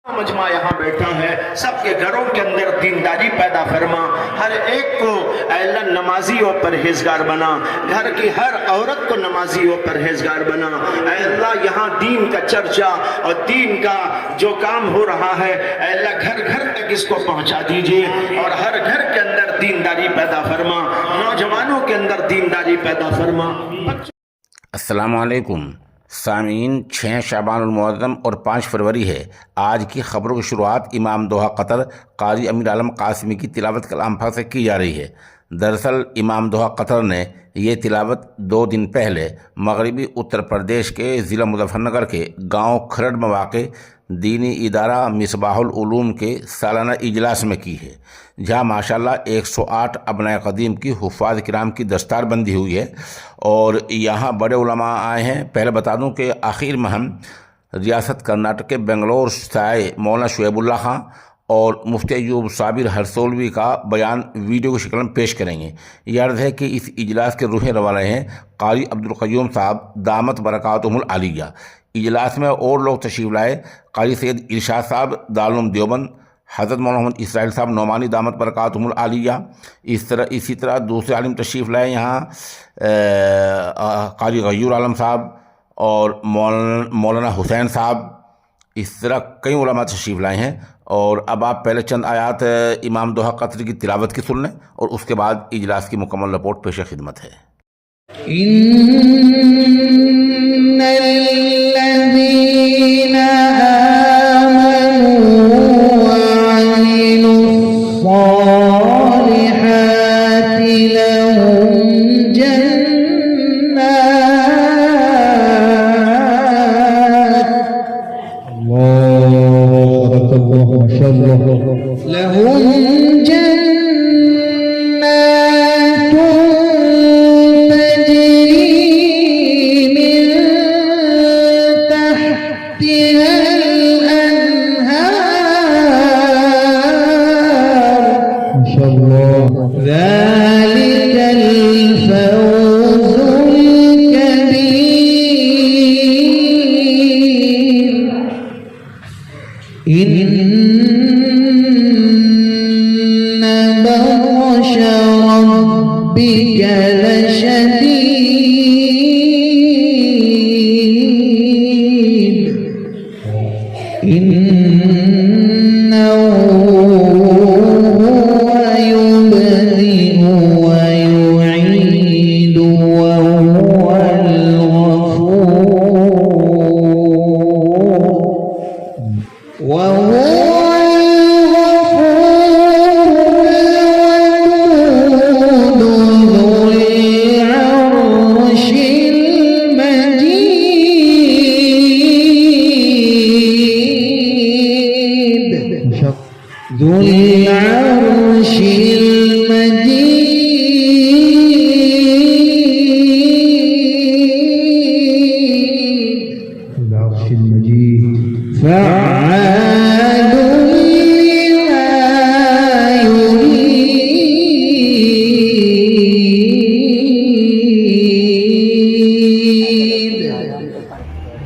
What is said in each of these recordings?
مجمع یہاں بیٹھا ہے، سب کے گھروں کے اندر دینداری پیدا فرما، ہر ایک کو اے اللہ نمازی و پرہیزگار بنا، گھر کی ہر عورت کو نمازی و پرہیزگار بنا۔ اے اللہ یہاں دین کا چرچا اور دین کا جو کام ہو رہا ہے اے اللہ گھر گھر تک اس کو پہنچا دیجئے، اور ہر گھر کے اندر دینداری پیدا فرما، نوجوانوں کے اندر دینداری پیدا فرما۔ السلام علیکم سامعین، 6 شعبان المعظم اور 5 فروری ہے۔ آج کی خبروں کی شروعات امام دوحہ قطر قاری امیر عالم قاسمی کی تلاوت کلام پاک سے کی جا رہی ہے۔ دراصل امام دوحہ قطر نے یہ تلاوت 2 دن پہلے مغربی اتر پردیش کے ضلع مظفر نگر کے گاؤں کھرڑ میں واقع دینی ادارہ مصباح العلوم کے سالانہ اجلاس میں کی ہے، جہاں ماشاءاللہ 108 ابنائے قدیم کی حفاظ کرام کی دستار بندی ہوئی ہے اور یہاں بڑے علماء آئے ہیں۔ پہلے بتا دوں کہ آخر میں ہم ریاست کرناٹک کے بنگلور سے مولانا شعیب اللہ خان اور مفتی ایوب صابر ہرسولوی کا بیان ویڈیو کی شکل میں پیش کریں گے۔ یہ عرض ہے کہ اس اجلاس کے روح روالے ہیں قاری عبدالقیوم صاحب دامت برکاتہم العالیہ۔ اجلاس میں اور لوگ تشریف لائے: قاری سید ارشاد صاحب دارالعلوم دیوبند، حضرت مولانا محمد اسرائیل صاحب نعمانی دامت برکاتہم العالیہ، اسی طرح دوسرے عالم تشریف لائے یہاں قاری غیور عالم صاحب اور مولانا حسین صاحب، اس طرح کئی علماء تشریف لائے ہیں۔ اور اب آپ پہلے چند آیات امام دوحہ قطر کی تلاوت کی سن لیں اور اس کے بعد اجلاس کی مکمل رپورٹ پیش خدمت ہے۔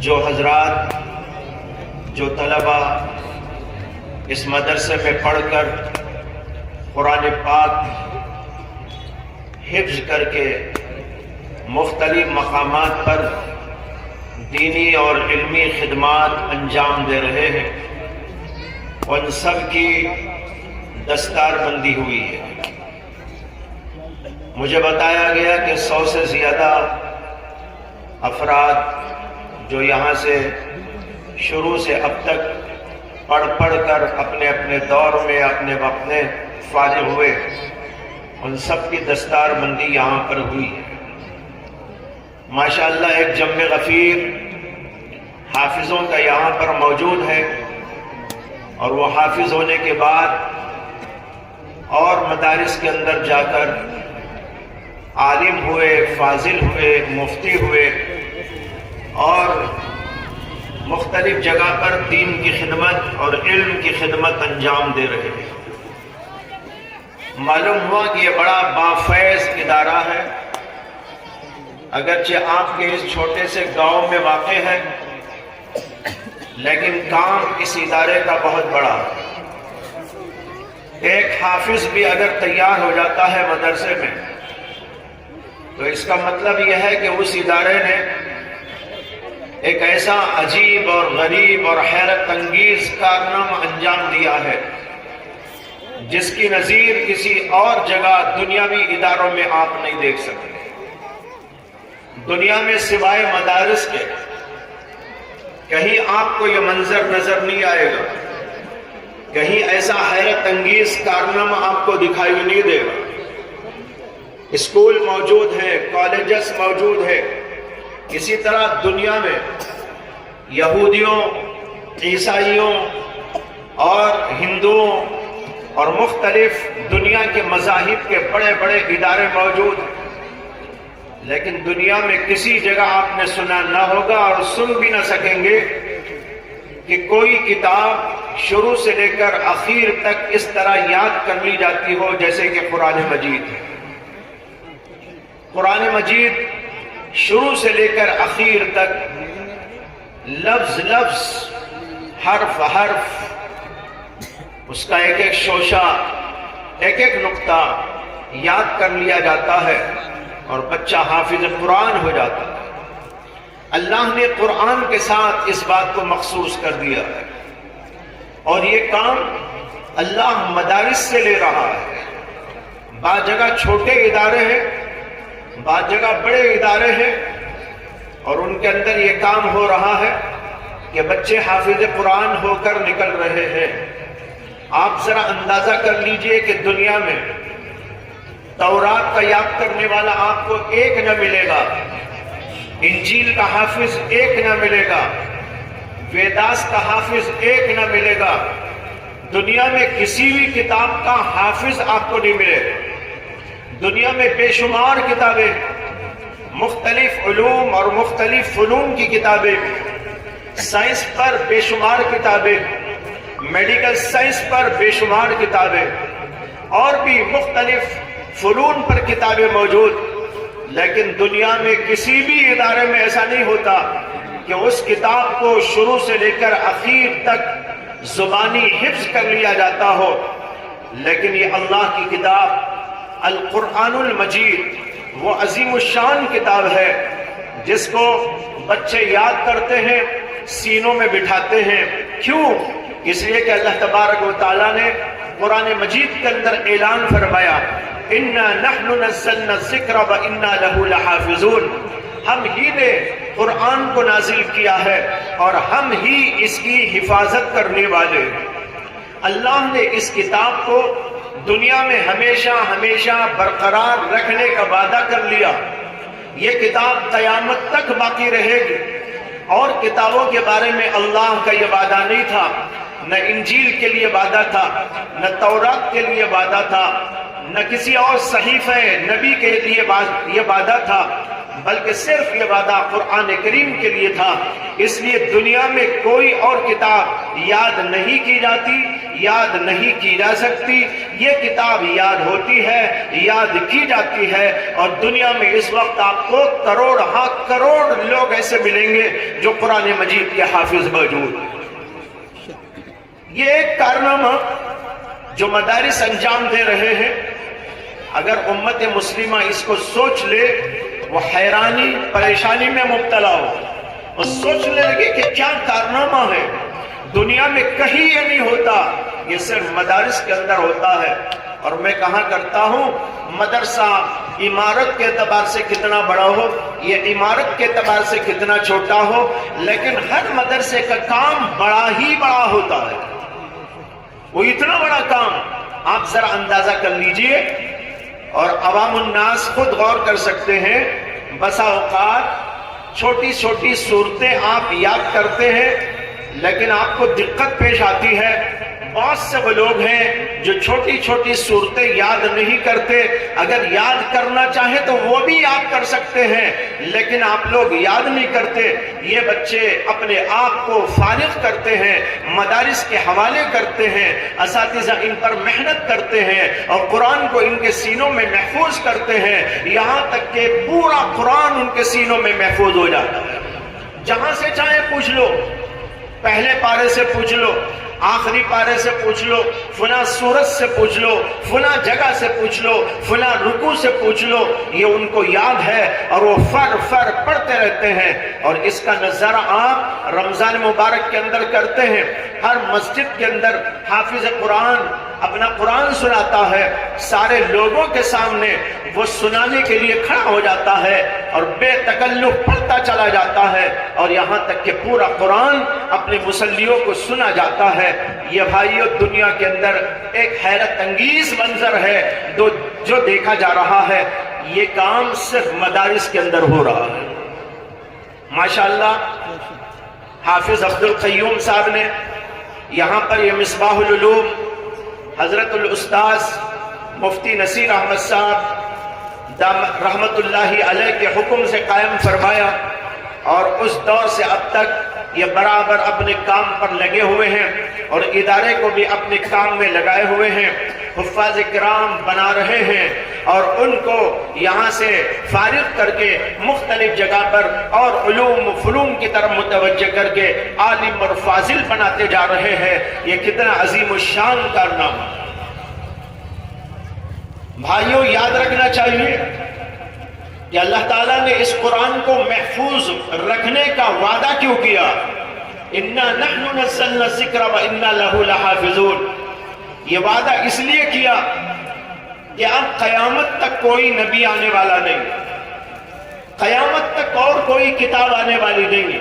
جو حضرات، جو طلبہ اس مدرسے میں پڑھ کر قرآن پاک حفظ کر کے مختلف مقامات پر دینی اور علمی خدمات انجام دے رہے ہیں، ان سب کی دستار بندی ہوئی ہے۔ مجھے بتایا گیا کہ 100 سے زیادہ افراد جو یہاں سے شروع سے اب تک پڑھ کر اپنے اپنے دور میں اپنے وقت میں فارغ ہوئے، ان سب کی دستار بندی یہاں پر ہوئی ہے۔ ماشاءاللہ ایک جمع غفیر حافظوں کا یہاں پر موجود ہے، اور وہ حافظ ہونے کے بعد اور مدارس کے اندر جا کر عالم ہوئے، فاضل ہوئے، مفتی ہوئے اور مختلف جگہ پر دین کی خدمت اور علم کی خدمت انجام دے رہے ہیں۔ معلوم ہوا کہ یہ بڑا بافیض ادارہ ہے، اگرچہ آپ کے اس چھوٹے سے گاؤں میں واقع ہے، لیکن کام اس ادارے کا بہت بڑا ہے۔ ایک حافظ بھی اگر تیار ہو جاتا ہے مدرسے میں تو اس کا مطلب یہ ہے کہ اس ادارے نے ایک ایسا عجیب اور غریب اور حیرت انگیز کارنامہ انجام دیا ہے جس کی نظیر کسی اور جگہ دنیاوی اداروں میں آپ نہیں دیکھ سکتے۔ دنیا میں سوائے مدارس کے کہیں آپ کو یہ منظر نظر نہیں آئے گا، کہیں ایسا حیرت انگیز کارنامہ آپ کو دکھائی نہیں دے گا۔ اسکول موجود ہے، کالجز موجود ہے، اسی طرح دنیا میں یہودیوں، عیسائیوں اور ہندوؤں اور مختلف دنیا کے مذاہب کے بڑے بڑے ادارے موجود ہیں، لیکن دنیا میں کسی جگہ آپ نے سنا نہ ہوگا اور سن بھی نہ سکیں گے کہ کوئی کتاب شروع سے لے کر آخر تک اس طرح یاد کر لی جاتی ہو جیسے کہ قرآن مجید ہے۔ قرآن مجید شروع سے لے کر آخر تک لفظ لفظ، حرف حرف، اس کا ایک ایک شوشہ، ایک ایک نقطہ یاد کر لیا جاتا ہے اور بچہ حافظ قرآن ہو جاتا ہے۔ اللہ نے قرآن کے ساتھ اس بات کو مخصوص کر دیا ہے، اور یہ کام اللہ مدارس سے لے رہا ہے۔ بعض جگہ چھوٹے ادارے ہیں، بعض جگہ بڑے ادارے ہیں، اور ان کے اندر یہ کام ہو رہا ہے کہ بچے حافظ قرآن ہو کر نکل رہے ہیں۔ آپ ذرا اندازہ کر لیجئے کہ دنیا میں تورات کا یاد کرنے والا آپ کو ایک نہ ملے گا، انجیل کا حافظ ایک نہ ملے گا، ویداس کا حافظ ایک نہ ملے گا، دنیا میں کسی بھی کتاب کا حافظ آپ کو نہیں ملے گا۔ دنیا میں بے شمار کتابیں، مختلف علوم اور مختلف فنون کی کتابیں، سائنس پر بے شمار کتابیں، میڈیکل سائنس پر بے شمار کتابیں، اور بھی مختلف فنون پر کتابیں موجود، لیکن دنیا میں کسی بھی ادارے میں ایسا نہیں ہوتا کہ اس کتاب کو شروع سے لے کر آخر تک زبانی حفظ کر لیا جاتا ہو۔ لیکن یہ اللہ کی کتاب القرآن المجید وہ عظیم الشان کتاب ہے جس کو بچے یاد کرتے ہیں، سینوں میں بٹھاتے ہیں۔ کیوں؟ اس لیے کہ اللہ تبارک و تعالیٰ نے قرآن مجید کے اندر اعلان فرمایا، اِنَّا نَحْنُ نَزَّلْنَا الذِّكْرَ وَإِنَّا لَهُ لَحَافِظُونَ، ہم ہی نے قرآن کو نازل کیا ہے اور ہم ہی اس کی حفاظت کرنے والے۔ اللہ نے اس کتاب کو دنیا میں ہمیشہ ہمیشہ برقرار رکھنے کا وعدہ کر لیا۔ یہ کتاب قیامت تک باقی رہے گی، اور کتابوں کے بارے میں اللہ کا یہ وعدہ نہیں تھا، نہ انجیل کے لیے وعدہ تھا، نہ تورات کے لیے وعدہ تھا، نہ کسی اور صحیفہ نبی کے لیے یہ وعدہ تھا، بلکہ صرف یہ وعدہ قرآن کریم کے لیے تھا۔ اس لیے دنیا میں کوئی اور کتاب یاد نہیں کی جاتی، یاد نہیں کی جا سکتی، یہ کتاب یاد ہوتی ہے، یاد کی جاتی ہے، اور دنیا میں اس وقت آپ کو کروڑ ہاں کروڑ لوگ ایسے ملیں گے جو قرآن مجید کے حافظ موجود۔ یہ ایک کارنامہ جو مدارس انجام دے رہے ہیں، اگر امت مسلمہ اس کو سوچ لے، وہ حیرانی پریشانی میں مبتلا ہو اور سوچ لے گے کہ کیا کارنامہ ہے، دنیا میں کہیں یہ نہیں ہوتا، یہ صرف مدارس کے اندر ہوتا ہے۔ اور میں کہا کرتا ہوں، مدرسہ عمارت کے اعتبار سے کتنا بڑا ہو، یہ عمارت کے اعتبار سے کتنا چھوٹا ہو، لیکن ہر مدرسے کا کام بڑا ہی بڑا ہوتا ہے۔ وہ اتنا بڑا کام آپ ذرا اندازہ کر لیجئے، اور عوام الناس خود غور کر سکتے ہیں۔ بسا اوقات چھوٹی چھوٹی صورتیں آپ یاد کرتے ہیں، لیکن آپ کو دقت پیش آتی ہے۔ بہت سے وہ لوگ ہیں جو چھوٹی چھوٹی صورتیں یاد نہیں کرتے، اگر یاد کرنا چاہیں تو وہ بھی یاد کر سکتے ہیں، لیکن آپ لوگ یاد نہیں کرتے۔ یہ بچے اپنے آپ کو فارغ کرتے ہیں، مدارس کے حوالے کرتے ہیں، اساتذہ ان پر محنت کرتے ہیں اور قرآن کو ان کے سینوں میں محفوظ کرتے ہیں، یہاں تک کہ پورا قرآن ان کے سینوں میں محفوظ ہو جاتا ہے۔ جہاں سے چاہے پوچھ لو، پہلے پارے سے پوچھ لو، آخری پارے سے پوچھ لو، فلاں سورت سے پوچھ لو، فلاں جگہ سے پوچھ لو، فلاں رکوع سے پوچھ لو، یہ ان کو یاد ہے اور وہ فر پڑھتے رہتے ہیں۔ اور اس کا نظارہ آپ رمضان مبارک کے اندر کرتے ہیں۔ ہر مسجد کے اندر حافظ قرآن اپنا قرآن سناتا ہے، سارے لوگوں کے سامنے وہ سنانے کے لیے کھڑا ہو جاتا ہے اور بے تکلف پڑھتا چلا جاتا ہے، اور یہاں تک کہ پورا قرآن اپنے مصلیوں کو سنا جاتا ہے۔ یہ بھائیو دنیا کے اندر ایک حیرت انگیز منظر ہے جو دیکھا جا رہا ہے۔ یہ کام صرف مدارس کے اندر ہو رہا ہے۔ ماشاءاللہ حافظ عبد القیوم صاحب نے یہاں پر یہ مصباح العلوم حضرت الاستاذ مفتی نصیر احمد صاحب رحمت اللہ علیہ کے حکم سے قائم فرمایا، اور اس دور سے اب تک یہ برابر اپنے کام پر لگے ہوئے ہیں اور ادارے کو بھی اپنے کام میں لگائے ہوئے ہیں۔ حفاظ کرام بنا رہے ہیں اور ان کو یہاں سے فارغ کر کے مختلف جگہ پر اور علوم و فنون کی طرف متوجہ کر کے عالم اور فاضل بناتے جا رہے ہیں۔ یہ کتنا عظیم الشان کارنامہ۔ بھائیوں یاد رکھنا چاہیے کہ اللہ تعالیٰ نے اس قرآن کو محفوظ رکھنے کا وعدہ کیوں کیا؟ اِنَّا نَحْنُ نَزَّلْنَا الذِّكْرَ وَإِنَّا لَهُ لَحَافِظُونَ۔ یہ وعدہ اس لیے کیا کہ اب قیامت تک کوئی نبی آنے والا نہیں، قیامت تک اور کوئی کتاب آنے والی نہیں ہے۔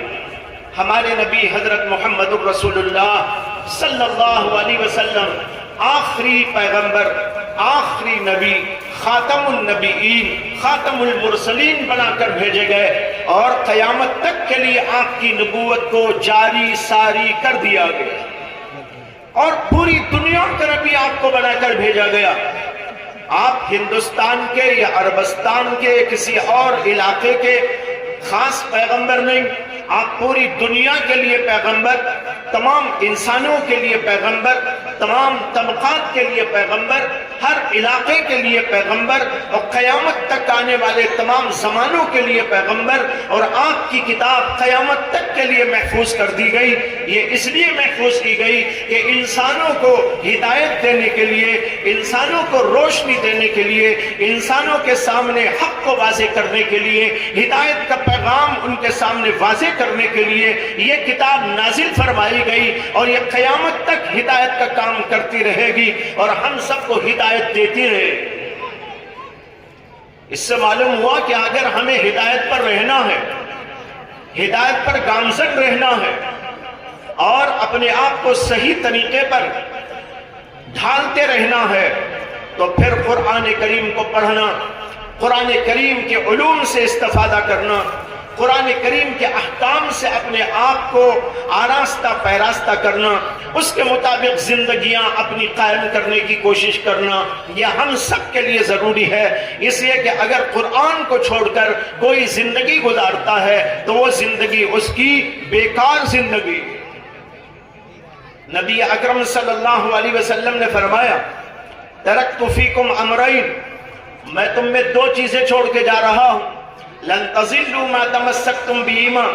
ہمارے نبی حضرت محمد الرسول اللہ صلی اللہ علیہ وسلم آخری پیغمبر، آخری نبی، خاتم النبیین، خاتم المرسلین بنا کر بھیجے گئے، اور قیامت تک کے لیے آپ کی نبوت کو جاری ساری کر دیا گیا، اور پوری دنیا پر بھی آپ کو بنا کر بھیجا گیا۔ آپ ہندوستان کے یا عربستان کے کسی اور علاقے کے خاص پیغمبر نہیں، آپ پوری دنیا کے لیے پیغمبر، تمام انسانوں کے لیے پیغمبر، تمام طبقات کے لیے پیغمبر، ہر علاقے کے لیے پیغمبر، اور قیامت تک آنے والے تمام زمانوں کے لیے پیغمبر۔ اور آپ کی کتاب قیامت تک کے لیے محفوظ کر دی گئی۔ یہ اس لیے محفوظ کی گئی کہ انسانوں کو ہدایت دینے کے لیے، انسانوں کو روشنی دینے کے لیے، انسانوں کے سامنے حق کو واضح کرنے کے لیے، ہدایت کا پیغام ان کے سامنے واضح کرنے کے لیے یہ کتاب نازل فرمائی گئی، اور یہ قیامت تک ہدایت کا کام کرتی رہے گی اور ہم سب کو ہدایت دیتی رہے گی۔ اس سے معلوم ہوا کہ اگر ہمیں ہدایت پر رہنا ہے، ہدایت پر گامزن رہنا ہے، اور اپنے آپ کو صحیح طریقے پر ڈھالتے رہنا ہے، تو پھر قرآن کریم کو پڑھنا، قرآن کریم کے علوم سے استفادہ کرنا، قرآن کریم کے احکام سے اپنے آپ کو آراستہ پیراستہ کرنا، اس کے مطابق زندگیاں اپنی قائم کرنے کی کوشش کرنا، یہ ہم سب کے لیے ضروری ہے۔ اس لیے کہ اگر قرآن کو چھوڑ کر کوئی زندگی گزارتا ہے تو وہ زندگی اس کی بیکار زندگی۔ نبی اکرم صلی اللہ علیہ وسلم نے فرمایا، ترکت فیکم امرین، میں تم میں دو چیزیں چھوڑ کے جا رہا ہوں، لن تضلوا ما تمسکتم بہما،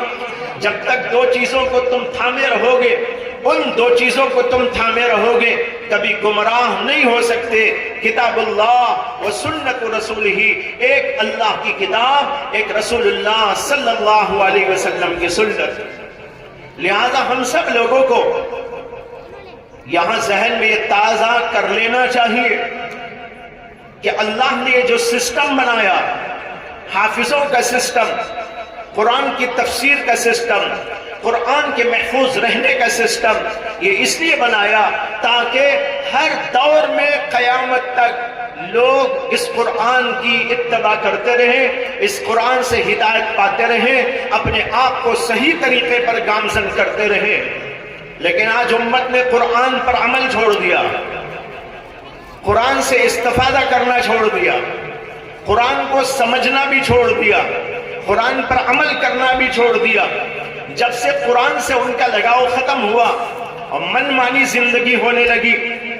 جب تک دو چیزوں کو تم تھامے رہو گے، ان دو چیزوں کو تم تھامے رہو گے، کبھی گمراہ نہیں ہو سکتے۔ کتاب اللہ و سنت رسول ہی، ایک اللہ کی کتاب، ایک رسول اللہ صلی اللہ علیہ وسلم کی سنت۔ لہذا ہم سب لوگوں کو یہاں ذہن میں یہ تازہ کر لینا چاہیے کہ اللہ نے جو سسٹم بنایا، حافظوں کا سسٹم، قرآن کی تفسیر کا سسٹم، قرآن کے محفوظ رہنے کا سسٹم، یہ اس لیے بنایا تاکہ ہر دور میں قیامت تک لوگ اس قرآن کی اتباع کرتے رہیں، اس قرآن سے ہدایت پاتے رہیں، اپنے آپ کو صحیح طریقے پر گامزن کرتے رہیں۔ لیکن آج امت نے قرآن پر عمل چھوڑ دیا، قرآن سے استفادہ کرنا چھوڑ دیا، قرآن کو سمجھنا بھی چھوڑ دیا، قرآن پر عمل کرنا بھی چھوڑ دیا۔ جب سے قرآن سے ان کا لگاؤ ختم ہوا اور من مانی زندگی ہونے لگی،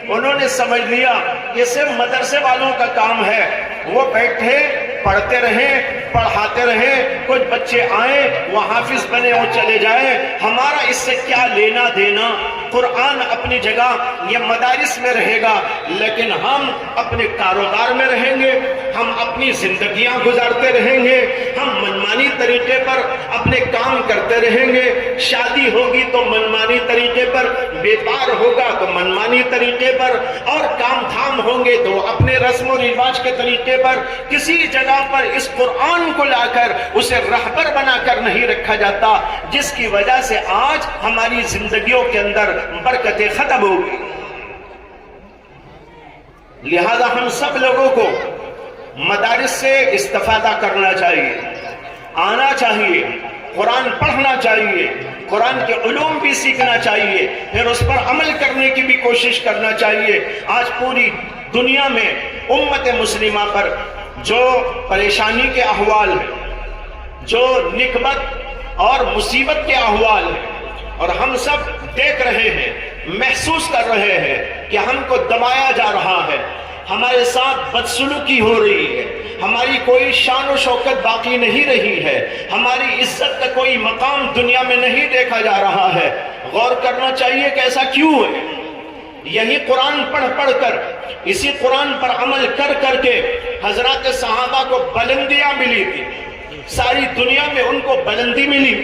انہوں نے سمجھ لیا یہ صرف مدرسے والوں کا کام ہے، وہ بیٹھے پڑھتے رہیں، پڑھاتے رہے، کچھ بچے آئیں وہ حافظ بنے اور چلے جائیں، ہمارا اس سے کیا لینا دینا؟ قرآن اپنی جگہ یہ مدارس میں رہے گا، لیکن ہم اپنے کاروبار میں رہیں گے، ہم اپنی زندگیاں گزارتے رہیں گے، ہم منمانی طریقے پر اپنے کام کرتے رہیں گے، شادی ہوگی تو منمانی طریقے پر، بیپار ہوگا تو منمانی طریقے پر، اور کام دھام ہوں گے تو اپنے رسم و رواج کے طریقے پر۔ کسی جگہ پر اس قرآن کو لا کر اسے رہبر بنا کر نہیں رکھا جاتا، جس کی وجہ سے آج ہماری زندگیوں کے اندر برکتیں ختم ہو گئی۔ لہذا ہم سب لوگوں کو مدارس سے استفادہ کرنا چاہیے، آنا چاہیے، قرآن پڑھنا چاہیے، قرآن کے علوم بھی سیکھنا چاہیے، پھر اس پر عمل کرنے کی بھی کوشش کرنا چاہیے۔ آج پوری دنیا میں امت مسلمہ پر جو پریشانی کے احوال ہیں، جو نکبت اور مصیبت کے احوال ہیں، اور ہم سب دیکھ رہے ہیں، محسوس کر رہے ہیں کہ ہم کو دبایا جا رہا ہے، ہمارے ساتھ بدسلوکی ہو رہی ہے، ہماری کوئی شان و شوکت باقی نہیں رہی ہے، ہماری عزت کا کوئی مقام دنیا میں نہیں دیکھا جا رہا ہے۔ غور کرنا چاہیے کہ ایسا کیوں ہے؟ یہی قرآن پڑھ پڑھ کر، اسی قرآن پر عمل کر کر کے حضرات صحابہ کو بلندیاں ملی تھی، ساری دنیا میں ان کو بلندی ملی،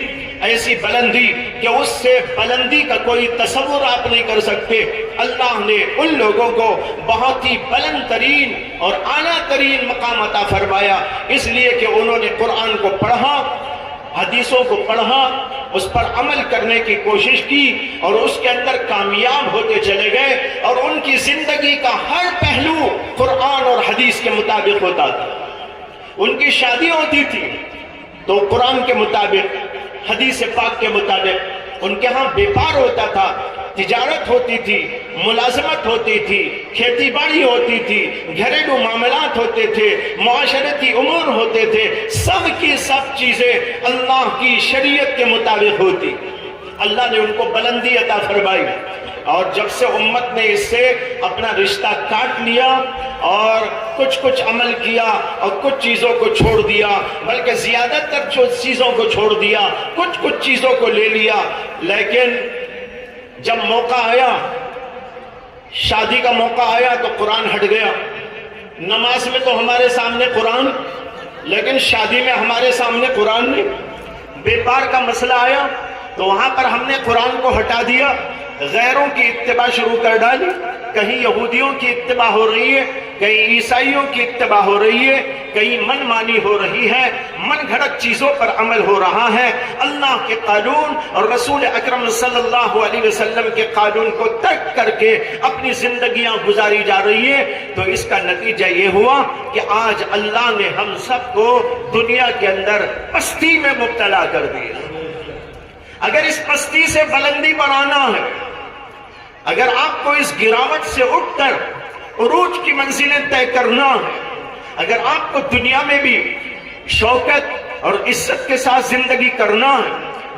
ایسی بلندی کہ اس سے بلندی کا کوئی تصور آپ نہیں کر سکتے۔ اللہ نے ان لوگوں کو بہت ہی بلند ترین اور اعلیٰ ترین مقام عطا فرمایا، اس لیے کہ انہوں نے قرآن کو پڑھا، حدیثوں کو پڑھا، اس پر عمل کرنے کی کوشش کی، اور اس کے اندر کامیاب ہوتے چلے گئے، اور ان کی زندگی کا ہر پہلو قرآن اور حدیث کے مطابق ہوتا تھا۔ ان کی شادی ہوتی تھی تو قرآن کے مطابق، حدیث پاک کے مطابق، ان کے ہاں بیپار ہوتا تھا، تجارت ہوتی تھی، ملازمت ہوتی تھی، کھیتی باڑی ہوتی تھی، گھریلو معاملات ہوتے تھے، معاشرتی امور ہوتے تھے، سب کی سب چیزیں اللہ کی شریعت کے مطابق ہوتی۔ اللہ نے ان کو بلندی عطا فرمائی، اور جب سے امت نے اس سے اپنا رشتہ کاٹ لیا اور کچھ عمل کیا اور کچھ چیزوں کو چھوڑ دیا، بلکہ زیادہ تر چیزوں کو چھوڑ دیا، کچھ چیزوں کو لے لیا، لیکن جب موقع آیا، شادی کا موقع آیا تو قرآن ہٹ گیا۔ نماز میں تو ہمارے سامنے قرآن، لیکن شادی میں ہمارے سامنے قرآن نہیں۔ بیپار کا مسئلہ آیا تو وہاں پر ہم نے قرآن کو ہٹا دیا، غیروں کی اتباع شروع کر ڈالی، کہیں یہودیوں کی اتباع ہو رہی ہے، کہیں عیسائیوں کی اتباع ہو رہی ہے، کہیں من مانی ہو رہی ہے، من گھڑت چیزوں پر عمل ہو رہا ہے، اللہ کے قانون اور رسول اکرم صلی اللہ علیہ وسلم کے قانون کو ترک کر کے اپنی زندگیاں گزاری جا رہی ہے۔ تو اس کا نتیجہ یہ ہوا کہ آج اللہ نے ہم سب کو دنیا کے اندر پستی میں مبتلا کر دیا۔ اگر اس پستی سے بلندی بنانا ہے، اگر آپ کو اس گراوٹ سے اٹھ کر عروج کی منزلیں طے کرنا ہے، اگر آپ کو دنیا میں بھی شوکت اور عزت کے ساتھ زندگی کرنا ہے،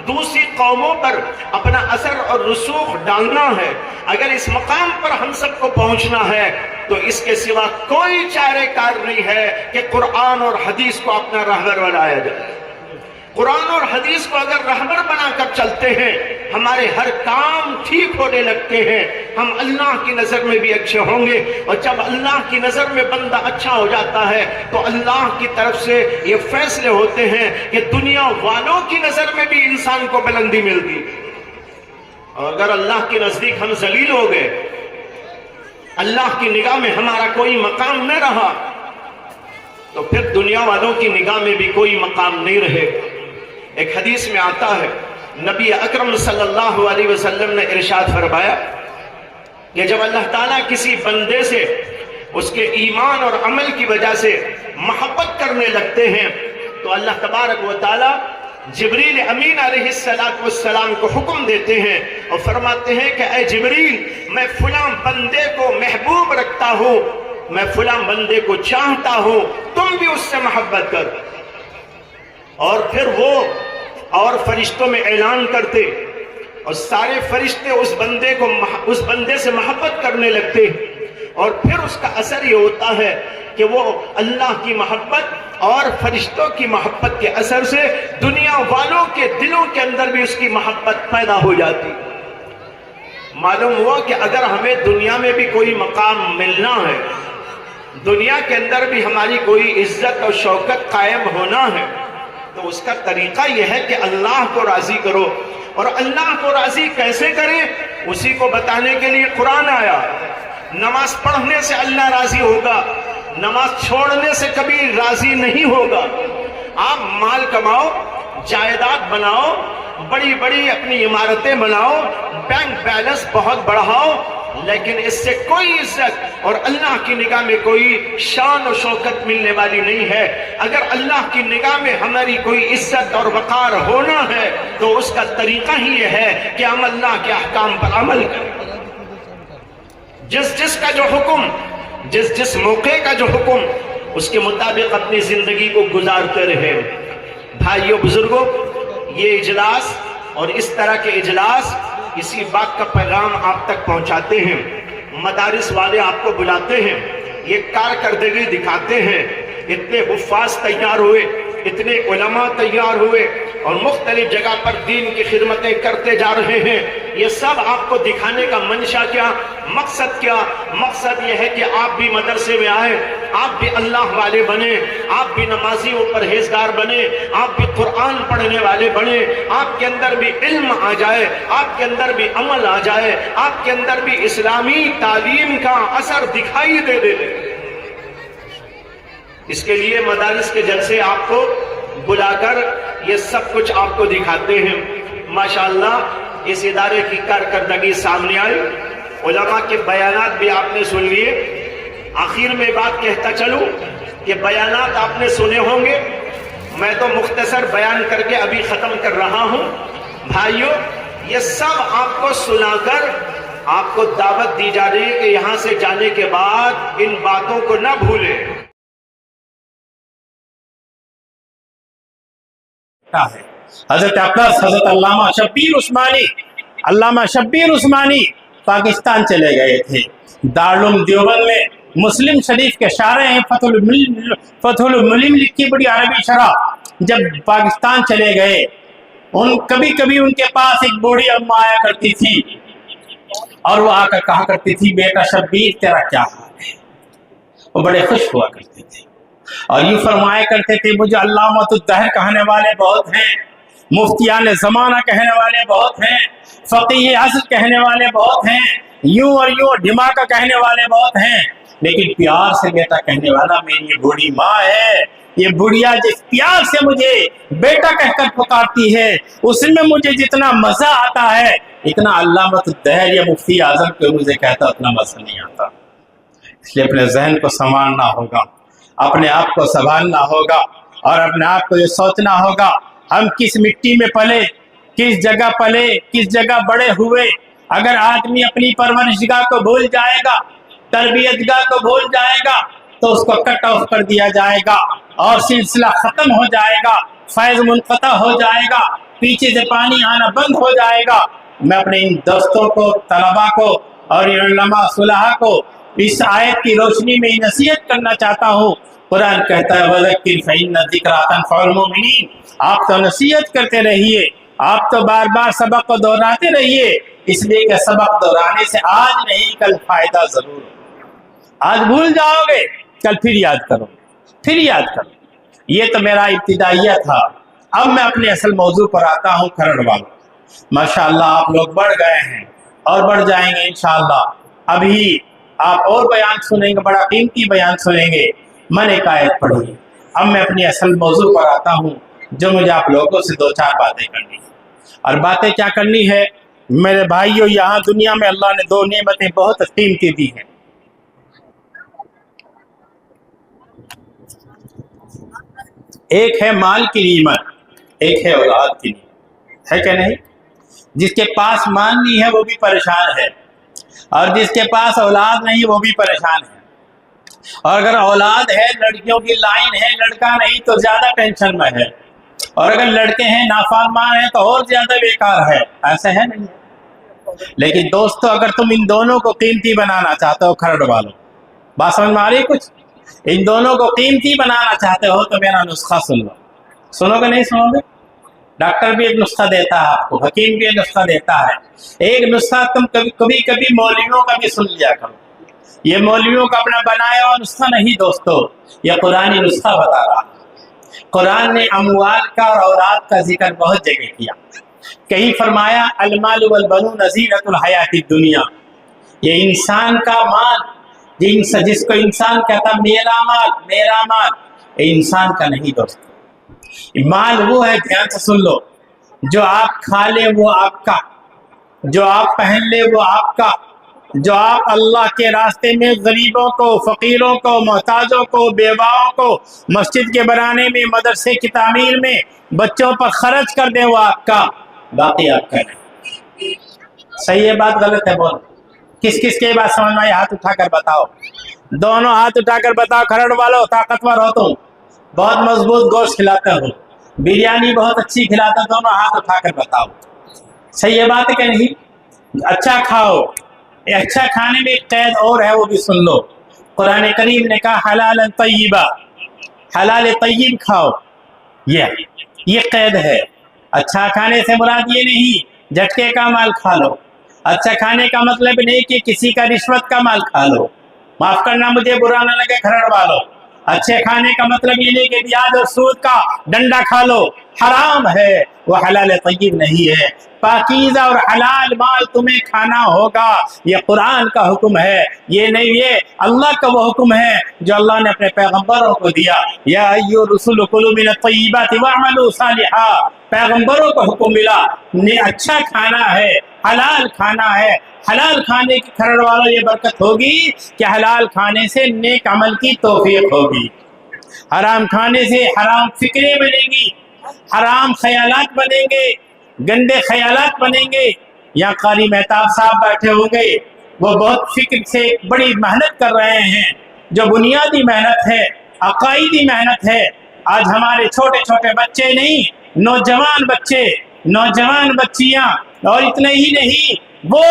دوسری قوموں پر اپنا اثر اور رسوخ ڈالنا ہے، اگر اس مقام پر ہم سب کو پہنچنا ہے، تو اس کے سوا کوئی چارہ کار نہیں ہے کہ قرآن اور حدیث کو اپنا رہبر بنایا جائے۔ قرآن اور حدیث کو اگر رہبر بنا کر چلتے ہیں، ہمارے ہر کام ٹھیک ہونے لگتے ہیں، ہم اللہ کی نظر میں بھی اچھے ہوں گے، اور جب اللہ کی نظر میں بندہ اچھا ہو جاتا ہے تو اللہ کی طرف سے یہ فیصلے ہوتے ہیں کہ دنیا والوں کی نظر میں بھی انسان کو بلندی ملتی، اور اگر اللہ کے نزدیک ہم ذلیل ہو گئے، اللہ کی نگاہ میں ہمارا کوئی مقام نہ رہا، تو پھر دنیا والوں کی نگاہ میں بھی کوئی مقام نہیں رہے گا۔ ایک حدیث میں آتا ہے، نبی اکرم صلی اللہ علیہ وسلم نے ارشاد فرمایا کہ جب اللہ تعالیٰ کسی بندے سے اس کے ایمان اور عمل کی وجہ سے محبت کرنے لگتے ہیں تو اللہ تبارک و تعالیٰ جبریل امین علیہ السلام کو حکم دیتے ہیں اور فرماتے ہیں کہ اے جبریل، میں فلاں بندے کو محبوب رکھتا ہوں، میں فلاں بندے کو چاہتا ہوں، تم بھی اس سے محبت کر۔ اور پھر وہ اور فرشتوں میں اعلان کرتے، اور سارے فرشتے اس بندے سے محبت کرنے لگتے، اور پھر اس کا اثر یہ ہوتا ہے کہ وہ اللہ کی محبت اور فرشتوں کی محبت کے اثر سے دنیا والوں کے دلوں کے اندر بھی اس کی محبت پیدا ہو جاتی۔ معلوم ہوا کہ اگر ہمیں دنیا میں بھی کوئی مقام ملنا ہے، دنیا کے اندر بھی ہماری کوئی عزت اور شوکت قائم ہونا ہے، تو اس کا طریقہ یہ ہے کہ اللہ کو راضی کرو۔ اور اللہ کو راضی کیسے کریں، اسی کو بتانے کے لیے قرآن آیا۔ نماز پڑھنے سے اللہ راضی ہوگا، نماز چھوڑنے سے کبھی راضی نہیں ہوگا۔ آپ مال کماؤ، جائیداد بناؤ، بڑی بڑی اپنی عمارتیں بناؤ، بینک بیلنس بہت بڑھاؤ، لیکن اس سے کوئی عزت اور اللہ کی نگاہ میں کوئی شان و شوکت ملنے والی نہیں ہے۔ اگر اللہ کی نگاہ میں ہماری کوئی عزت اور وقار ہونا ہے تو اس کا طریقہ ہی یہ ہے کہ ہم اللہ کے احکام پر عمل کریں۔ جس کا جو حکم، جس موقع کا جو حکم، اس کے مطابق اپنی زندگی کو گزارتے رہے۔ بھائیو بزرگوں، یہ اجلاس اور اس طرح کے اجلاس اسی بات کا پیغام آپ تک پہنچاتے ہیں۔ مدارس والے آپ کو بلاتے ہیں، یہ کارکردگی دکھاتے ہیں، اتنے حفاظ تیار ہوئے، اتنے علماء تیار ہوئے اور مختلف جگہ پر دین کی خدمتیں کرتے جا رہے ہیں۔ یہ سب آپ کو دکھانے کا منشا کیا، مقصد کیا؟ مقصد یہ ہے کہ آپ بھی مدرسے میں آئیں، آپ بھی اللہ والے بنیں، آپ بھی نمازی و پرہیزگار بنیں، آپ بھی قرآن پڑھنے والے بنیں، آپ کے اندر بھی علم آ جائے، آپ کے اندر بھی عمل آ جائے، آپ کے اندر بھی اسلامی تعلیم کا اثر دکھائی دے دے۔ اس کے لیے مدارس کے جلسے آپ کو بلا کر یہ سب کچھ آپ کو دکھاتے ہیں۔ ماشاءاللہ اس ادارے کی کارکردگی سامنے آئی، علماء کے بیانات بھی آپ نے سن لیے۔ آخر میں بات کہتا چلوں کہ بیانات آپ نے سنے ہوں گے، میں تو مختصر بیان کر کے ابھی ختم کر رہا ہوں۔ بھائیو، یہ سب آپ کو سنا کر آپ کو دعوت دی جا رہی ہے کہ یہاں سے جانے کے بعد ان باتوں کو نہ بھولیں۔ حضرت اقدس حضرت علامہ شبیر عثمانی پاکستان چلے گئے تھے۔ دارالعلوم دیوبند میں مسلم شریف کے شارح ہیں، فتح الملم لکھی بڑی عربی شرح، جب پاکستان چلے گئے کبھی کبھی ان کے پاس ایک بوڑھی اماں آیا کرتی تھی اور وہ آ کر کہا کرتی تھی، بیٹا شبیر تیرا کیا حال ہے؟ وہ بڑے خوش ہوا کرتے تھے اور یوں فرمایا کرتے تھے، مجھے علامۃ الدہر کہنے والے بہت ہیں، مفتیان زمانہ کہنے والے بہت ہیں، فقیہ عصر کہنے والے بہت ہیں، یوں اور یوں دھماکہ کہنے والے بہت ہیں، لیکن پیار سے بیٹا کہنے والا میری یہ بوڑھی ماں ہے۔ یہ بڑھیا جس پیار سے مجھے بیٹا کہہ کر پکارتی ہے، اس میں مجھے جتنا مزہ آتا ہے اتنا علامۃ الدہر یا مفتی اعظم کو مجھے کہتا اتنا مزہ نہیں آتا۔ اس لیے اپنے ذہن کو سنوارنا ہوگا، اپنے آپ کو سنبھالنا ہوگا اور اپنے آپ کو یہ سوچنا ہوگا ہم کس مٹی میں پلے، کس جگہ پلے، کس جگہ بڑے ہوئے۔ اگر آدمی اپنی پرورش گاہ کو بھول جائے گا، تربیت گاہ کو بھول جائے گا تو اس کو کٹ آف کر دیا جائے گا اور سلسلہ ختم ہو جائے گا، فیض منقطع ہو جائے گا، پیچھے سے پانی آنا بند ہو جائے گا۔ میں اپنے ان دوستوں کو، طلباء کو اور علماء صلحاء کو اس آیت کی روشنی میں نصیحت کرنا چاہتا ہوں۔ قرآن کہتا ہے وَذَكِّرْ فَإِنَّ الذِّكْرَىٰ تَنفَعُ الْمُؤْمِنِينَ۔ آپ تو نصیحت کرتے رہیے، آپ تو بار بار سبق کو دہراتے رہیے، اس لیے کہ سبق دہرانے سے آج نہیں کل فائدہ ضرور ہوگا۔ آج بھول جاؤ گے، کل پھر یاد کرو گے، پھر یاد کرو۔ یہ تو میرا ابتدائیہ تھا۔ اب میں اپنے اصل موضوع پر آتا ہوں، کھرڑ والوں۔ ماشاءاللہ آپ لوگ بڑھ گئے ہیں اور بڑھ جائیں گے انشاءاللہ۔ ابھی آپ اور بیان سنیں گے، بڑا قیمتی بیان سنیں گے۔ میں نے ایک آیت پڑھی، اب میں اپنی اصل موضوع پر آتا ہوں جو مجھے آپ لوگوں سے دو چار باتیں کرنی ہیں۔ اور باتیں کیا کرنی ہے میرے بھائیو؟ یہاں دنیا میں اللہ نے دو نعمتیں بہت قیمتی دی ہیں۔ ایک ہے مال کی نعمت، ایک ہے اولاد کی نعمت، ہے کہ نہیں؟ جس کے پاس مال نہیں ہے وہ بھی پریشان ہے اور جس کے پاس اولاد نہیں وہ بھی پریشان ہے۔ اور اگر اولاد ہے، لڑکیوں کی لائن ہے، لڑکا نہیں تو زیادہ ٹینشن میں ہے، اور اگر لڑکے ہیں نافرمان ہیں تو اور زیادہ بیکار ہے، ایسا ہے نہیں؟ لیکن دوستو، اگر تم ان دونوں کو قیمتی بنانا چاہتے ہو، کھرڑ والوں، بات سمجھ میں آ رہی کچھ؟ इन दोनों को कीमती बनाना चाहते हो तो मेरा नुस्खा सुन लो। सुनोगे नहीं सुनोगे? डॉक्टर भी एक नुस्खा देता है आपको, हकीम भी एक नुस्खा देता है। एक नुस्खा तुम कभी कभी मौलवियों का भी सुन लिया करो। ये मौलवियों का अपना बनाया हुआ नुस्खा नहीं दोस्तों, ये कुरानी नुस्खा बता रहा है। कुरान ने अमवाल का और औलाद का जिक्र बहुत जगह किया। कहीं फरमाया अलमाल वल बनून ज़ीनतुल हयातिद दुनिया, ये इंसान का माल, जिसको इंसान कहता मेरा माल, ये इंसान का नहीं दोस्तों। माल वो है, ध्यान से सुन लो, जो आप खा ले वो आपका, जो आप पहन ले वो आपका, जो आप अल्लाह के रास्ते में गरीबों को, फकीरों को, मोहताजों को, बेवाओं को मस्जिद के बनाने में, मदरसे की तामीर में, बच्चों पर खर्च कर दे वो आपका, बाकी आपका नहीं। सही है बात गलत है? बोल, किस किस के बात समझ में आई? हाथ उठाकर बताओ, दोनों हाथ उठाकर बताओ। खरड़ वालों, ताकतवर हो तुम, बहुत मजबूत गोश्त खिलाते हो, बिरयानी बहुत अच्छी खिलाते हो, दोनों हाथ उठाकर बताओ सही है बात है कि नहीं? अच्छा खाओ। अच्छा खाने में एक कैद और है, वो भी सुन लो। कुरान करीम ने कहा हलाल तय्यबा, हलाल तय्यब खाओ, ये कैद है। अच्छा खाने से मुराद ये नहीं झटके का माल खा लो। अच्छा खाने का मतलब नहीं कि किसी का रिश्वत का माल खा लो, माफ करना मुझे बुरा ना लगे खरड़ वालों। अच्छे खाने का मतलब ये नहीं कि ब्याज और सूद का डंडा खा लो, हराम है, वो हलाल तय्यब नहीं है। पाकीज़ा और हलाल माल तुम्हें खाना होगा, ये कुरान का हुक्म है, ये नहीं, ये अल्लाह का वो हुक्म है जो अल्लाह ने अपने पैगंबरों को दिया। या अय्युर रसूल कुलू मिन अत-तय्यिबाति वअमलू सालिहा, पैगंबरों को हुक्म मिला ने अच्छा खाना है, हलाल खाना है। हलाल खाने की खरड़ वालों ये बरकत होगी कि हलाल खाने से नेक अमल की तौफीक होगी। हराम खाने से हराम फिक्रें बनेंगी, हराम ख्यालात बनेंगे, गंदे ख्यालात बनेंगे। यहाँ कारी मेहताब साहब बैठे होंगे, वो बहुत फिक्र से बड़ी मेहनत कर रहे हैं, जो बुनियादी मेहनत है, अकाईदी मेहनत है। आज हमारे छोटे छोटे बच्चे नहीं, नौजवान बच्चे, नौजवान बच्चियां, और इतने ही नहीं, वो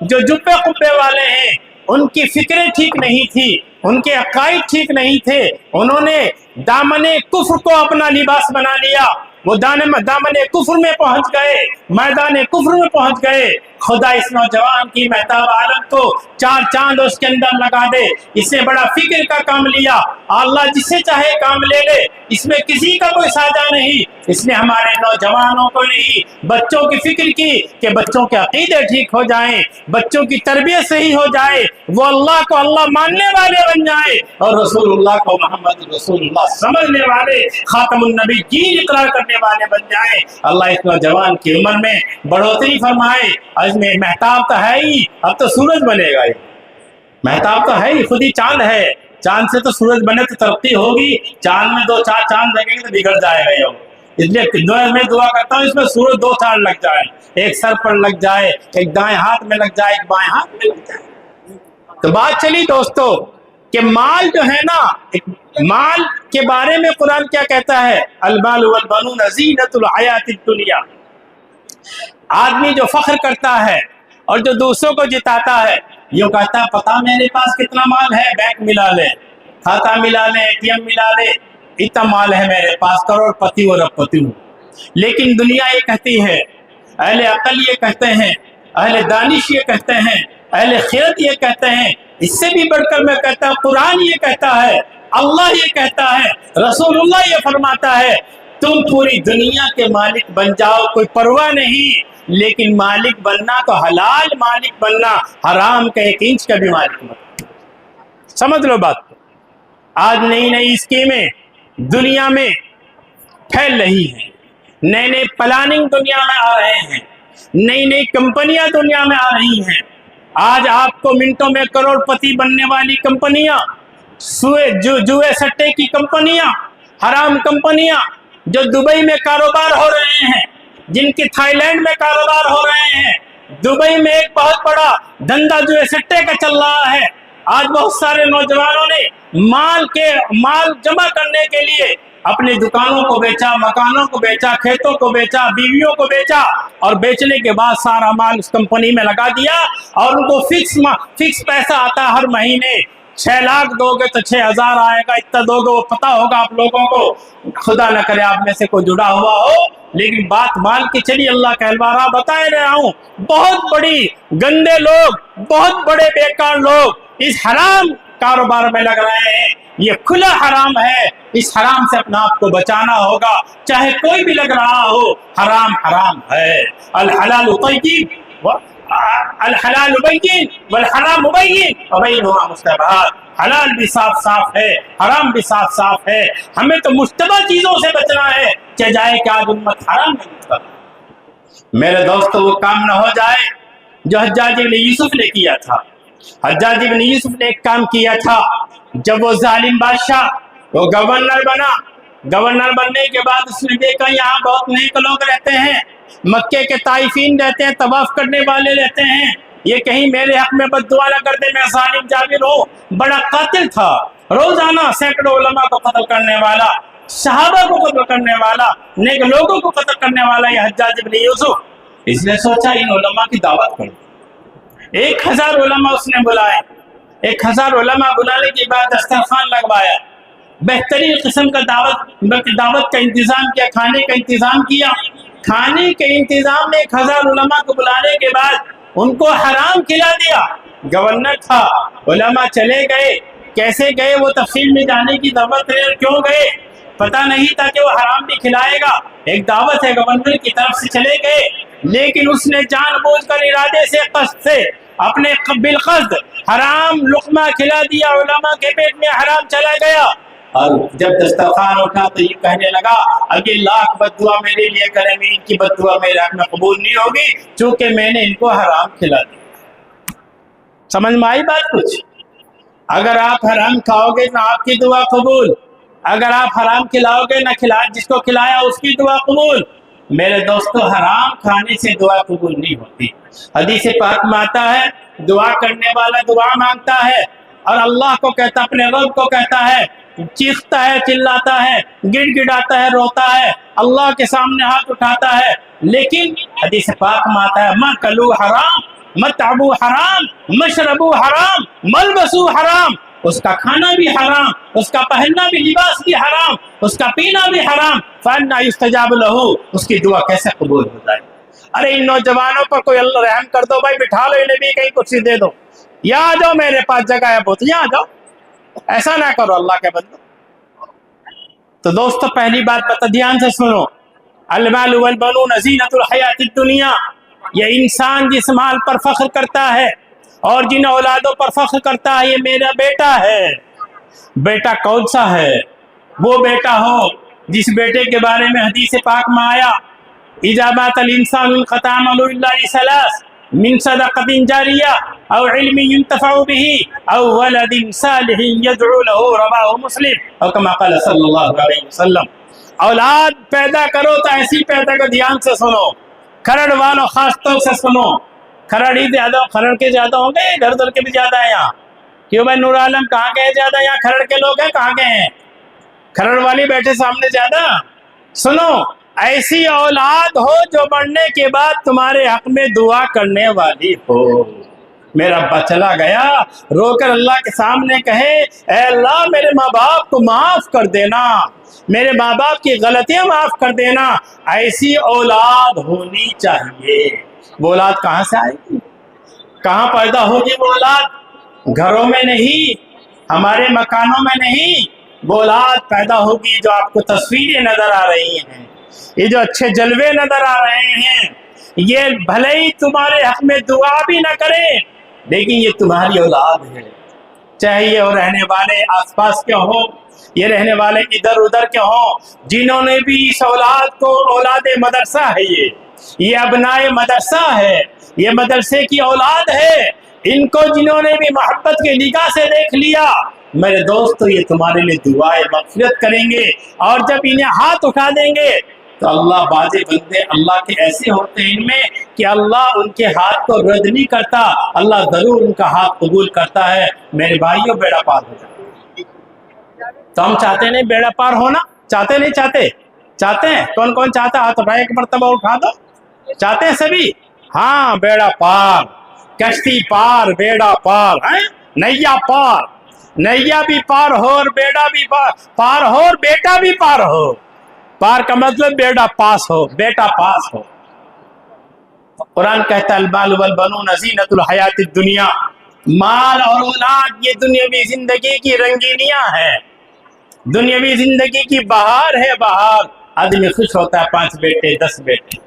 जो जुब्बे कुब्बे वाले हैं, उनकी फिक्रें ठीक नहीं थी, उनके अकाईद ठीक नहीं थे, उन्होंने दामने कुफ्र को अपना लिबास बना लिया। वो दामने कुफ्र में पहुंच गए, मैदान कुफ्र में पहुंच गए। खुदा इस नौजवान की मेहताब आलम को चार चांद उसके अंदर लगा दे। इससे बड़ा फिक्र का काम लिया, अल्लाह जिसे चाहे काम ले ले, इसमें किसी का कोई साझा नहीं। इसने हमारे नौजवानों को नहीं, बच्चों की फिक्र की कि बच्चों के अकीदे ठीक हो जाएं, बच्चों की तरबियत सही हो जाए, वो अल्लाह को अल्लाह मानने वाले बन जाए और रसूलुल्लाह को मोहम्मद रसूलुल्लाह समझने वाले, खातमुन नबी दीन इकरार करने वाले बन जाए। अल्लाह इस नौजवान की उम्र में बढ़ोतरी फरमाए। इसमें मेहताब तो है ही, अब तो सूरज बनेगा। ये मेहताब तो है ही, खुद ही चांद है, चांद से तो सूरज बने तो तरक्की होगी। चांद में दो चार चांद लगेंगे तो बिगड़ जाएगा ये। इसलिए मैं दुआ करता हूँ इसमें सूरज दो चार लग जाए, एक सर पर लग जाए, एक दाएं हाथ में लग जाए, एक बाएं हाथ में लग जाए। तो बात चली दोस्तों कि माल जो है ना, माल के बारे में कुरान क्या कहता है? अलमाल वल बनून ज़ीनतुल हयातिद दुनिया। आदमी जो फख्र करता है और जो दूसरों को जिताता है, यूं कहता है पता मेरे पास कितना माल है, बैंक मिला ले, खाता मिला ले, एटीएम मिला ले, इतना माल है मेरे पास, करोड़पति और अरबपति हूँ। लेकिन दुनिया ये कहती है, अहले अकल ये कहते हैं, अहले दानिश ये कहते हैं, अहले खिरत ये कहते हैं, इससे भी बढ़कर मैं कहता हूँ कुरान ये कहता है, अल्लाह ये कहता है, रसूलुल्लाह ये फरमाता है, तुम पूरी दुनिया के मालिक बन जाओ, कोई परवाह नहीं, लेकिन मालिक बनना तो हलाल मालिक बनना, हराम का 1 इंच का भी मालिक बनना। समझ लो बात को। आज नई नई स्कीमें दुनिया में फैल रही हैं, नए नए प्लानिंग दुनिया में आ रहे हैं, नई नई कंपनियां दुनिया में आ रही हैं। आज आपको मिनटों में करोड़पति बनने वाली कंपनियां, जुए सट्टे की कंपनियां, हराम कंपनियां जो दुबई में कारोबार हो रहे हैं, जिनके थाईलैंड में कारोबार हो रहे हैं। दुबई में एक बहुत बड़ा धंधा जुए सट्टे का चल रहा है। आज बहुत सारे नौजवानों ने माल जमा करने के लिए अपनी दुकानों को बेचा, मकानों को बेचा, खेतों को बेचा, बीवियों को बेचा, और बेचने के बाद सारा माल उस कंपनी में लगा दिया और उनको फिक्स पैसा आता हर महीने। 6 लाख दोगे तो 6000 आएगा, इतना दोगे वो पता होगा आप लोगों को। खुदा न करे आप में से कोई जुड़ा हुआ हो, लेकिन बात मान के चलिए, अल्लाह का हलवारा बताए रहा हूँ, बहुत बड़ी गंदे लोग, बहुत बड़े बेकार लोग इस हराम कारोबार में लग रहे हैं। ये खुला हराम है, इस हराम से अपना आप को बचाना होगा, चाहे कोई भी लग रहा हो। हराम हराम है। अल हलाल तय्यिब अल हलाल बैयिन वल हराम मुबय्यिन व बैनहुमा मुश्तबहात। हलाल भी साफ साफ है, हराम भी साफ साफ है। हमें तो मुश्तबा चीजों से बचना है, चाहे जाए कि आज उम्मत हराम में मुश्तबा। मेरे दोस्तों, वो काम न हो जाए जो हज्जाज इब्न यूसुफ ने किया था। हज्जाज इब्न यूसुफ ने एक काम किया था, जब वो जालिम बादशाह वो गवर्नर बना, गवर्नर बनने के बाद उसने देखा यहाँ बहुत नेक लोग रहते हैं, मक्के के ताइफीन रहते हैं, तवाफ करने वाले रहते हैं, ये कहीं मेरे हक में बद्दुआ न कर दे, मैं जालिम जाबिर हूँ। बड़ा कातिल था, रोजाना सैकड़ों उलमा को कत्ल करने वाला, सहाबा को कत्ल करने वाला, नेक लोगों को कत्ल करने वाला ये हज्जाज इब्न यूसुफ। इसने सोचा इन उलमा की दावत करूं। 1000 उलमा उसने बुलाए। 1000 उलमा बुलाने के बाद दस्तरखान लगवाया, बेहतरीन किस्म का दावत का इंतजाम किया, खाने का इंतजाम किया। खाने के इंतजाम में 1000 उलमा को बुलाने के बाद उनको हराम खिला दिया। गवर्नर था, उलमा चले गए, कैसे गए वो तफसील में जाने की जरूरत है, क्यों गए पता नहीं था कि वो हराम भी खिलाएगा। एक दावत है, गवर्नर की तरफ से चले गए, लेकिन उसने जानबूझकर इरादे से कष्ट से अपने बिलकस्द हराम लुक़मा खिला दिया, उलमा के पेट में हराम चला गया। और जब दस्तरखान उठा तो ये कहने लगा, अगे लाख बद्दुआ मेरे लिए करेंगे, इनकी बद्दुआ मेरे हक में कबूल नहीं होगी, चूंकि मैंने इनको हराम खिला दिया। समझ में आई बात कुछ? अगर आप हराम खाओगे तो आपकी दुआ कबूल, अगर आप हराम खिलाओगे ना जिसको खिलाया उसकी दुआ कबूल। मेरे दोस्तों, हराम खाने से दुआ कबूल नहीं होती। हदीस पाक में आता है, दुआ करने वाला दुआ मांगता है और अल्लाह को कहता, अपने रब को कहता है, चीखता है, चिल्लाता है, गिड़गिड़ाता है, रोता है, अल्लाह के सामने हाथ उठाता है। लेकिन हदीस पाक में आता है, मकलू हराम, मतअबू हराम, मशरबू हराम, मलबसू हराम। उसका खाना भी हराम, उसका पहनना भी, लिबास भी हराम, उसका पीना भी हराम। फन्ना युस्तजाब लहू, उसकी दुआ कैसे कबूल हो जाए? अरे इन नौजवानों पर कोई अल्लाह रहम कर दो भाई, बिठा लो इन्हें भी, कहीं कुर्सी दे दो, यहाँ आ जाओ, मेरे पास जगह है बहुत, यहाँ आ जाओ। ऐसा ना करो अल्लाह के बंदो। तो दोस्तों, पहली बात बता, ध्यान से सुनो, अल मालु वल बनून ज़ीनतुल हयातिद दुनिया। ये इंसान जिस माल पर फख्र करता है और जिन औलादों पर फख्र करता है, ये मेरा बेटा है। बेटा कौन सा है? वो बेटा हो जिस बेटे के बारे में हदीस पाक में आया, इज़ा मातल इंसान इन्क़ता अमलुहु इल्ला लिसलास मिन सदक़तिन जारिया औ इल्मिन युंतफ़अु बिही औ वलदिन सालिहिन यदअू लहू, रवाहु मुस्लिम। और कमा क़ाल सल्लल्लाहु अलैहि वसल्लम, औलाद पैदा करो तो ऐसी पैदा करो। ध्यान से सुनो, खरड़ वालों खास तौर से सुनो, खरड़ ही ज्यादा, खरड़ के ज्यादा हो गए, इधर उधर के भी ज्यादा है यहाँ। क्यों भाई नूर आलम, कहाँ गए ज्यादा? यहाँ खरड़ के लोग हैं, कहाँ गए हैं? खरड़ वाले बैठे सामने ज्यादा। सुनो, ऐसी औलाद हो जो बढ़ने के बाद तुम्हारे हक में दुआ करने वाली हो। मेरा अब्बा चला गया, रोकर अल्लाह के सामने कहे, ऐ अल्लाह मेरे माँ बाप को माफ कर देना, मेरे माँ बाप की गलतियां माफ कर देना। ऐसी औलाद होनी चाहिए। वो औलाद कहाँ से आएगी? कहाँ पैदा होगी वो औलाद? घरों में नहीं, हमारे मकानों में नहीं। वो औलाद पैदा होगी जो आपको तस्वीरें नजर आ रही हैं, ये जो अच्छे जलवे नजर आ रहे हैं, ये भले ही तुम्हारे हक में दुआ भी ना करें, लेकिन ये तुम्हारी औलाद है। चाहे ये रहने वाले आसपास के हों, ये रहने वाले इधर उधर के हों, जिन्होंने भी इस औलाद को, औलाद मदरसा है ये अबनाए मदरसा है, ये मदरसे की औलाद है। इनको जिन्होंने भी मोहब्बत की निगाह से देख लिया, मेरे दोस्तों, ये तुम्हारे लिए दुआए मग़फ़िरत करेंगे। और जब इन्हें हाथ उठा देंगे तो अल्लाह, बाज़े बंदे अल्लाह के ऐसे होते हैं इनमें कि अल्लाह उनके हाथ को रद्द नहीं करता, अल्लाह जरूर उनका हाथ कबूल करता है। मेरे भाइयों, बेड़ा पार हो जाए। तो हम चाहते नहीं बेड़ा पार होना? चाहते नहीं? चाहते हैं? कौन कौन चाहता? हाथ उठाए, एक मरतबा उठा दो। चाहते हैं सभी? हाँ, बेड़ा पार, कश्ती पार, बेड़ा पार है, नैया पार। नैया भी पार हो और बेड़ा भी पार हो और बेटा भी पार हो। पार का मतलब बेड़ा पास हो, बेटा पास हो। कुरान कहता है अल-माल वल बनून ज़ीनतुल हयातिद दुनिया, माल और औलाद ये दुनियावी जिंदगी की रंगीनियां हैं, दुनियावी जिंदगी की बहार है, बहार। आदमी खुश होता है 5 बेटे 10 बेटे।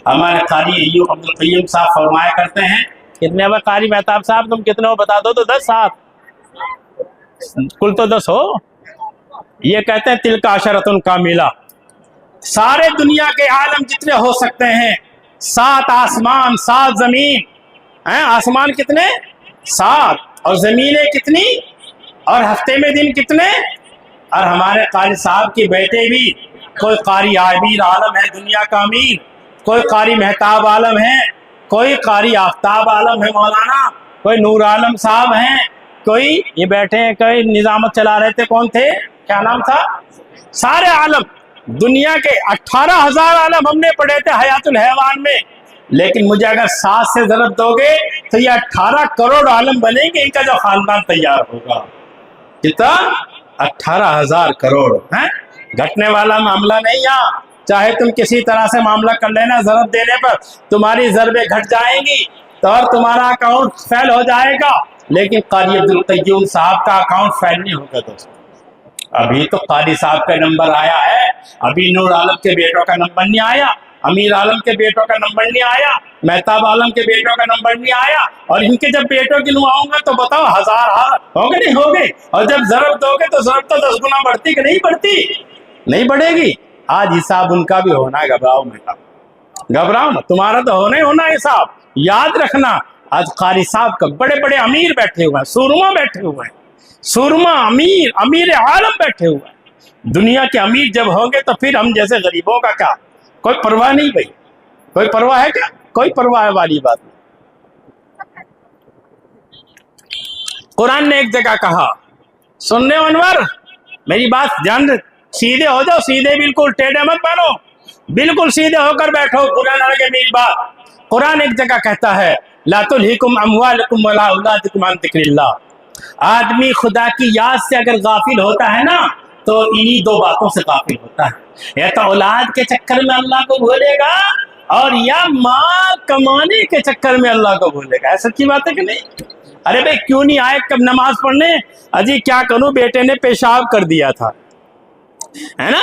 हमारे कारी अय्यूब अब्दुल कय्यूम साहब फरमाया करते हैं, कितने हुए कारी मेहताब साहब, तुम कितने हो बता दो तो 10 साहब, कुल तो 10 हो। ये कहते हैं तिल का अशरतुन कामिला, सारे दुनिया के आलम जितने हो सकते हैं, 7 आसमान 7 जमीन हैं। आसमान कितने? 7, और जमीनें कितनी, और हफ्ते में दिन कितने। और हमारे कारी साहब के बेटे भी, कोई कारी आमिर आलम है दुनिया का अमीर, कोई कारी मेहताब आलम है, कोई कारी आफ्ताब आलम है मौलाना, कोई नूर आलम साहब हैं, कोई ये बैठे हैं, कोई निजामत चला रहे थे, कौन थे, क्या नाम था, सारे आलम दुनिया के 18,000 आलम हमने पढ़े थे हयातुल हैवान में। लेकिन मुझे अगर 7 से ज़रब दोगे तो ये 18 करोड़ आलम बनेंगे, इनका जो खानदान तैयार होगा। कितना? 18,000 करोड़ है। घटने वाला मामला नहीं। यहाँ चाहे तुम किसी तरह से मामला कर लेना, ज़रब देने पर तुम्हारी ज़रबें घट जाएंगी तो और तुम्हारा अकाउंट फेल हो जाएगा। लेकिन कारी अब्दुल कय्यूम साहब का अकाउंट फेल नहीं होगा दोस्तों। अभी तो कारी साहब का नंबर आया है, अभी नूर आलम के बेटों का नंबर नहीं आया, अमीर आलम के बेटों का नंबर नहीं आया, मेहताब आलम के बेटों का नंबर नहीं आया। और इनके जब बेटों की नुआऊंगा तो बताओ 1000 होंगे नहीं होंगे। और जब ज़रब दोगे तो ज़रब तो 10 गुना बढ़ती कि नहीं बढ़ती? नहीं बढ़ेगी। आज हिसाब उनका भी होना है, घबराओ मत, घबराओ मत, तुम्हारा तो होना ही होना हिसाब। याद रखना, आज कारी साहब का बड़े बड़े अमीर बैठे हुए हैं, सूरमा बैठे हुए हैं, सूरमा अमीर, अमीर आलम बैठे हुए हैं। दुनिया के अमीर जब होंगे तो फिर हम जैसे गरीबों का क्या, कोई परवाह नहीं भाई, कोई परवाह है क्या? कोई परवाह वाली बात नहीं। कुरान ने एक जगह कहा, सुनने अनवर मेरी बात ध्यान, सीधे हो जाओ, सीधे, बिल्कुल टेढ़े मत बनो, बिल्कुल सीधे होकर बैठो, बुरा ना लगे मेरी बात। कुरान एक जगह कहता है ला तुल्हिकुम अमवालुकुम वला औलादुकुम अन ज़िक्रिल्लाह। आदमी खुदा की याद से अगर गाफिल होता है ना तो इन्हीं 2 बातों से गाफिल होता है, या तो औलाद के चक्कर में अल्लाह को भूलेगा और या माल कमाने के चक्कर में अल्लाह को भूलेगा। ऐसा सच्ची बात है कि नहीं? अरे भाई क्यों नहीं आए कब नमाज पढ़ने? अजी क्या करूं, बेटे ने पेशाब कर दिया था, है ना,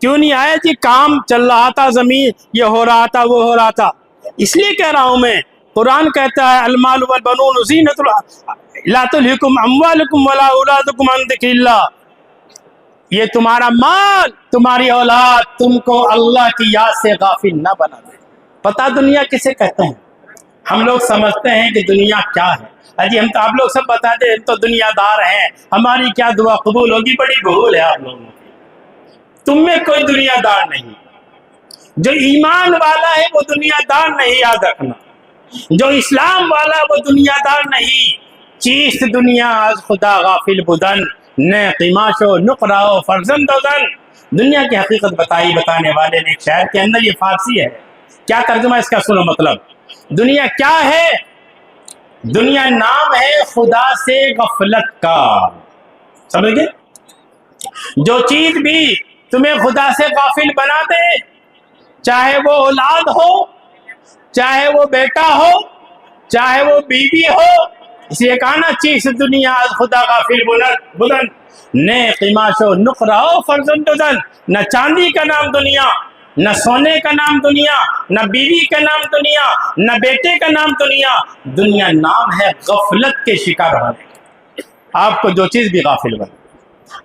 क्यों नहीं आए जी, काम चल रहा था, जमीन ये हो रहा था, वो हो रहा था। इसलिए कह रहा हूं मैं, कुरान कहता है अल-माल वल बनून ज़ीनतुल ला तुल्हिकुम अमवालुकुम वला औलादुकुम अन ज़िक्रिल्लाह। ये तुम्हारा माल, तुम्हारी औलाद तुमको अल्लाह की याद से गाफिल ना बना दे। पता दुनिया किसे कहते हैं? हम लोग समझते हैं कि दुनिया क्या है। अजी हम तो, आप लोग सब बता दे, हम तो दुनियादार हैं, हमारी क्या दुआ कबूल होगी? बड़ी भूल है आप लोगों की। तुम में कोई दुनियादार नहीं, जो ईमान वाला है वो दुनियादार नहीं, याद रखना। जो इस्लाम वाला वो दुनियादार नहीं। चीस दुनिया आज खुदा गाफिल बुदन ने qiमाशो नुकराओ फर्जंदोदन। दुनिया की हकीकत बताने वाले ने एक शायर के अंदर, ये फारसी है, क्या तर्जुमा इसका सुनो। मतलब दुनिया क्या है? दुनिया नाम है खुदा से गफलत का। समझ गए? जो चीज भी तुम्हें खुदा से गाफिल बना दे, चाहे वो औलाद हो, चाहे वो बेटा हो, चाहे वो बीवी हो, इसलिए कहा ना चीज दुनिया खुदा गाफिल बुदन ने qiमाशो नुकराओ फर्जंदोदन। न चांदी का नाम दुनिया, न सोने का नाम दुनिया, न बीवी का नाम दुनिया, न बेटे का नाम दुनिया। दुनिया नाम है गफलत के शिकार होने। आपको जो चीज भी गाफिल बने।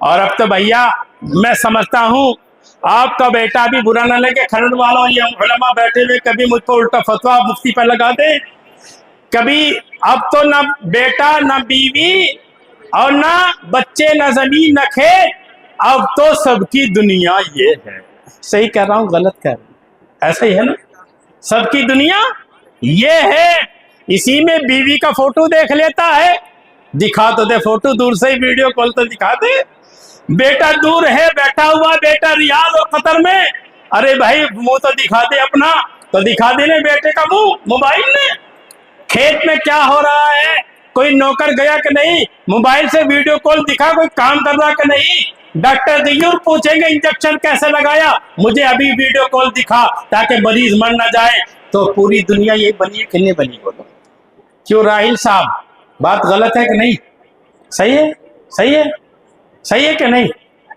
और अब तो भैया मैं समझता हूँ आपका बेटा भी बुरा ना लगे, खरड़ वालों ये उलमा बैठे हुए कभी मुझ पर उल्टा फतवा मुफ्ती पर लगा दे, कभी अब तो ना बेटा ना बीवी और ना बच्चे ना जमीन ना खेत, अब तो सबकी दुनिया ये है। सही कह रहा हूँ गलत कह रहा हूँ? ऐसा ही है ना, सबकी दुनिया ये है। इसी में बीवी का फोटो देख लेता है, दिखा तो दे फोटो, दूर से ही वीडियो कॉल तो दिखा दे। बेटा दूर है बैठा हुआ, बेटा रियाद और कतर में, अरे भाई मुंह तो दिखा दे अपना, तो दिखा देने बेटे का मुंह मोबाइल में। खेत में क्या हो रहा है कोई नौकर गया कि नहीं, मोबाइल से वीडियो कॉल दिखा कोई काम कर रहा कि नहीं, डॉक्टर जरूर पूछेंगे इंजेक्शन कैसे लगाया, मुझे अभी वीडियो कॉल दिखा ताकि मरीज मर ना जाए। तो पूरी दुनिया ये बनी है कि नहीं बनी? बोलो क्यों राहिल साहब, बात गलत है कि नहीं? सही है, सही है, सही है कि नहीं?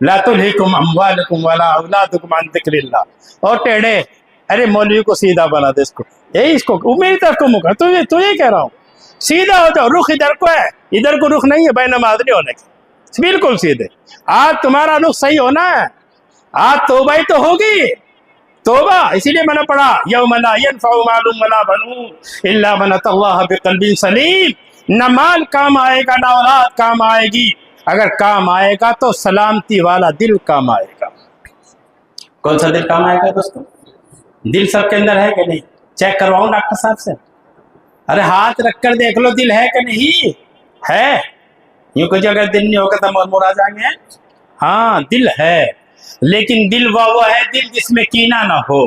ला तुल्हिकुम अम्वालुकुम वला औलादुकुम अन ज़िक्रिल्लाह। और टेढ़े, अरे मौलवी को सीधा बना दे इसको, यही इसको मेरी तरफ को मुख, तुझे कह रहा हूँ सीधा हो जाओ, रुख इधर को है, इधर को रुख नहीं है भाई नमाज नहीं होने की, बिल्कुल सीधे। आज तुम्हारा रुख सही होना है, आज तौबा ही तो होगी, तौबा। इसीलिए मैंने पढ़ा यौम ला यनफ़उ मालुम वला बनून इल्ला मन अतल्लाह बिक़ल्बिन सलीम। न माल काम आएगा न औलाद काम आएगी, अगर काम आएगा तो सलामती वाला दिल काम आएगा। कौन सा दिल काम आएगा दोस्तों? दिल सबके अंदर है कि नहीं? चेक करवाऊं डॉक्टर साहब से? अरे हाथ रख कर देख लो दिल है कि नहीं है। यूं कुछ अगर दिल नहीं होगा तो मुरा जाएंगे। हाँ दिल है, लेकिन दिल वो है दिल जिसमें कीना ना हो,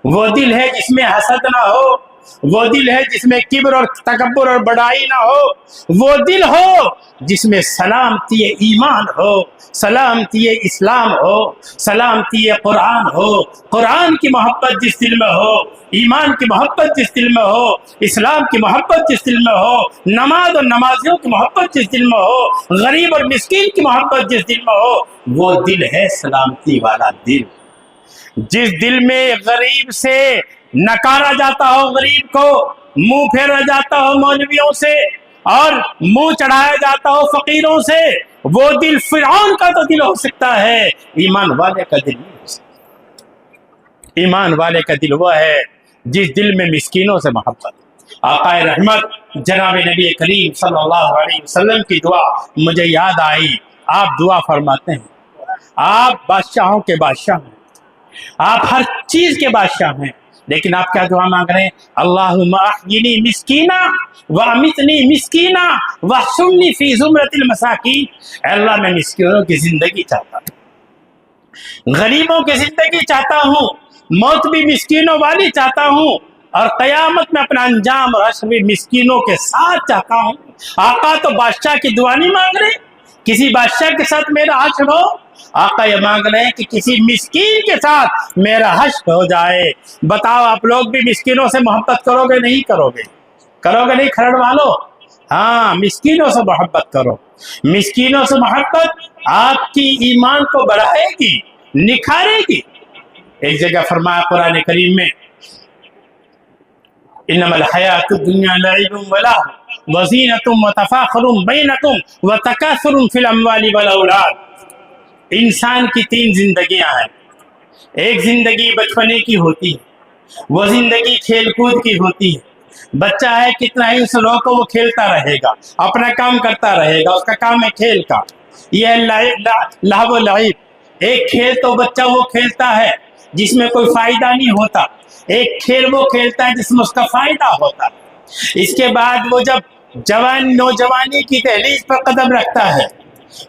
वो दिल है जिसमें हसद ना हो, वो दिल है जिसमें किब्र और तकब्बुर और बड़ाई ना हो, वो दिल हो जिसमें सलामती ईमान हो, सलामती इस्लाम हो, सलामती कुरान हो। कुरान की मोहब्बत जिस दिल में हो, ईमान की मोहब्बत जिस दिल में हो, इस्लाम की मोहब्बत जिस दिल में हो, नमाज और नमाजियों की मोहब्बत जिस दिल में हो, गरीब और मिस्कीन की मोहब्बत जिस दिल में हो, वो दिल है सलामती वाला दिल। जिस दिल में गरीब से नकारा जाता हो, गरीब को मुंह फेरा जाता हो मौलवियों से, और मुंह चढ़ाया जाता हो फकीरों से, वो दिल फिरौन का तो दिल हो सकता है, ईमान वाले का दिल नहीं हो सकता। ईमान वाले का दिल वो है जिस दिल में मिस्कीनों से मोहब्बत। आकाए रहमत जनाब नबी करीम सल्लल्लाहु अलैहि वसल्लम की दुआ मुझे याद आई। आप दुआ फरमाते हैं, आप बादशाहों के बादशाह हैं, आप हर चीज के बादशाह हैं, लेकिन आप क्या दुआ मांग रहे हैं? अल्लाहुम्मा अहयिनी मिस्कीना व अमितनी मिस्कीना वहशुरनी फी ज़ुमरतिल मसाकीन। अल्लाह मैं मिस्कीनों की जिंदगी चाहता हूँ, गरीबों की जिंदगी चाहता हूँ, मौत भी मिस्कीनों वाली चाहता हूँ, और कयामत में अपना अंजाम और हश्र भी मिस्कीनों के साथ चाहता हूँ। आका तो बादशाह की दुआ नहीं मांग रहे किसी बादशाह के साथ मेरा हश्र हो, आका ये मांग रहे हैं कि किसी मिस्कीन के साथ मेरा हश्र हो जाए। बताओ आप लोग भी मिस्कीनों से मोहब्बत करोगे नहीं करोगे? करोगे नहीं खरड़ वालों? हाँ, मिस्कीनों से मोहब्बत करो। मिस्कीनों से मोहब्बत आपकी ईमान को बढ़ाएगी, निखारेगी। एक जगह फरमाया कुरान करीम में, इन्नमल हयातुद दुन्या लइबुन व लहव व ज़ीनतुम व तफ़ाखुरुन बैनकुम व तकासुरुन फिल अम्वालि वल औलाद। इंसान की तीन जिंदगियां हैं। एक जिंदगी बचपने की होती है, वो जिंदगी खेल कूद की होती है। बच्चा है, कितना ही उस लोग को वो खेलता रहेगा, अपना काम करता रहेगा, उसका काम है खेल का। यह लहव लईब। एक खेल तो बच्चा वो खेलता है जिसमें कोई फायदा नहीं होता, एक खेल वो खेलता है जिसमें उसका फायदा होता है। इसके बाद वो जब नौजवानी की दहलीज पर कदम रखता है,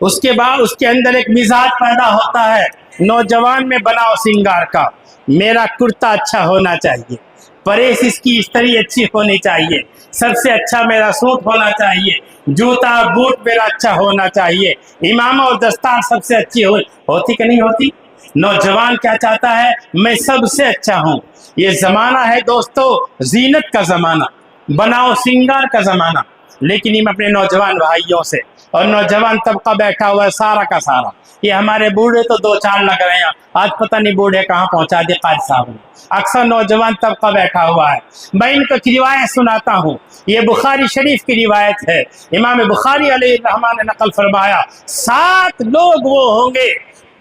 उसके बाद उसके अंदर एक मिजाज पैदा होता है नौजवान में बनाओ सिंगार का। मेरा कुर्ता अच्छा होना चाहिए, परेश इसकी इस्त्री अच्छी होनी चाहिए, सबसे अच्छा मेरा सूट होना चाहिए, जूता बूट मेरा अच्छा होना चाहिए, इमामा और दस्तार सबसे अच्छी होती कि नहीं होती? नौजवान क्या चाहता है? मैं सबसे अच्छा हूँ। ये जमाना है दोस्तों जीनत का जमाना, बनाओ सिंगार का जमाना। लेकिन हम अपने नौजवान भाइयों से, और नौजवान तबका बैठा हुआ है सारा का सारा, ये हमारे बूढ़े तो दो चार लग रहे हैं, आज पता नहीं बूढ़े कहाँ पहुंचा दिए काज साहब ने। अक्सर नौजवान तबका बैठा हुआ है। मैं इनको एक रिवायत सुनाता हूँ, ये बुखारी शरीफ की रिवायत है। इमाम बुखारी अलैहिर्रहमान ने नकल फरमाया, 7 लोग वो होंगे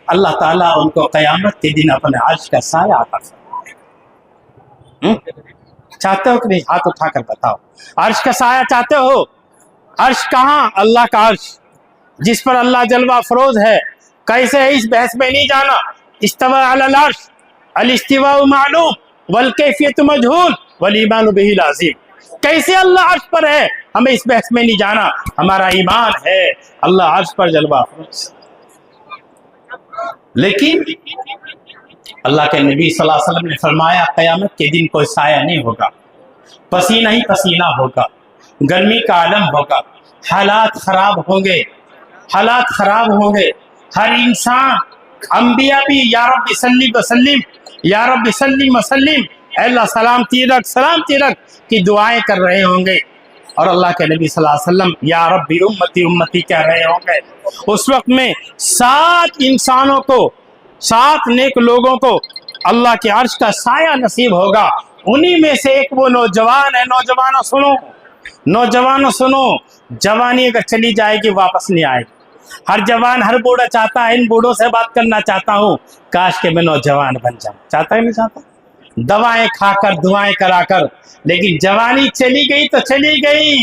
अल्लाह ताला उनको क़यामत के दिन अपने अर्श का साया अता फरमाएगा। चाहते हो कि नहीं? हाथ उठाकर बताओ, अर्श का साया चाहते हो? अर्श कहाँ? अल्लाह का अर्श, जिस पर अल्लाह जलवा फरोज है। कैसे है इस बहस में नहीं जाना। इस्तवा अलल अर्श, अल इस्तिवा मालूम वल कैफियत मजहूल वल ईमान बिही लाजिम। कैसे अल्लाह अर्श पर है हमें इस बहस में नहीं जाना, हमारा ईमान है अल्लाह अर्श पर जलवा फरोज। लेकिन अल्लाह के नबी सल्लल्लाहु अलैहि वसल्लम ने फरमाया क़यामत के दिन कोई साया नहीं होगा, पसीना ही पसीना होगा, गर्मी का आलम होगा, हालात खराब होंगे, हालात खराब होंगे। हर इंसान, अंबिया भी या रब्बी सल्ली वसल्लिम, या रब्बी सल्ली वसल्लिम, अल्लाह सलामती रख की दुआएं कर रहे होंगे, और अल्लाह के नबी सल्लल्लाहु अलैहि वसल्लम या रब्बी उम्मती उम्मती कह रहे होंगे। उस वक्त में 7 इंसानों को, 7 नेक लोगों को अल्लाह के अर्श का साया नसीब होगा। उन्हीं में से एक वो नौजवान है। नौजवानों सुनो, नौजवानों सुनो, जवानी अगर चली जाएगी वापस नहीं आएगी। हर जवान, हर बूढ़ा चाहता है, इन बूढ़ों से बात करना चाहता हूँ, काश के मैं नौजवान बन जाऊं। चाहता है नहीं चाहता? दवाएं खाकर, दुआएं कराकर, लेकिन जवानी चली गई तो चली गई।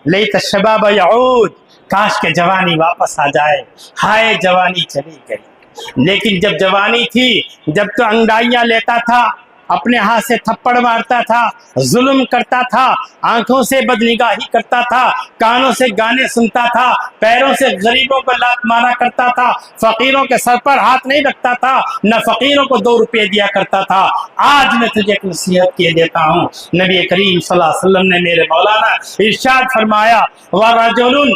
लेत शबाब यऊद, काश के जवानी वापस आ जाए। हाय जवानी चली गई। लेकिन जब जवानी थी, जब तो अंगड़ाइयां लेता था, अपने हाथ से थप्पड़ मारता था, जुल्म करता था, आंखों से बदनिगाही करता था, कानों से गाने सुनता था, पैरों से गरीबों को लात मारा करता था, फकीरों के सर पर हाथ नहीं रखता था, न फकीरों को 2 रुपये दिया करता था। आज मैं तुझे एक नसीहत किए देता हूँ। नबी करीम सल्लल्लाहु अलैहि वसल्लम ने मेरे मौलाना इरशाद फरमाया, वरजुलुन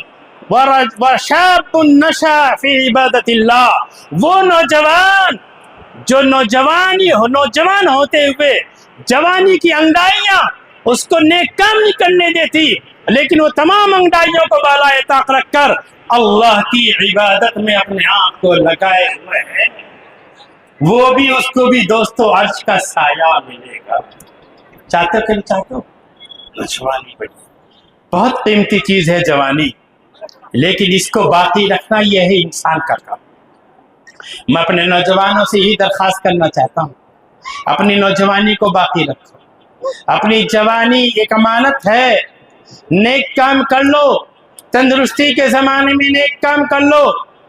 वशाबुन नशा फी इबादतिल्लाह, वो नौजवान जो नौजवान होते हुए जवानी की अंगड़ाइयां उसको नेक काम नहीं करने देती, लेकिन वो तमाम अंगड़ाइयों को बालाए ताक रखकर अल्लाह की इबादत में अपने आप को लगाए हुए है, वो भी, उसको भी दोस्तों अर्श का साया मिलेगा। चाहते हो कि नहीं चाहते हो? जवानी बड़ी बहुत कीमती चीज है जवानी, लेकिन इसको बाकी रखना यह है इंसान का काम। मैं अपने नौजवानों से यही दरख्वास्त करना चाहता हूँ, अपनी नौजवानी को बाकी रखो। अपनी जवानी एक अमानत है, नेक काम कर लो। तंदुरुस्ती के ज़माने में नेक काम कर लो।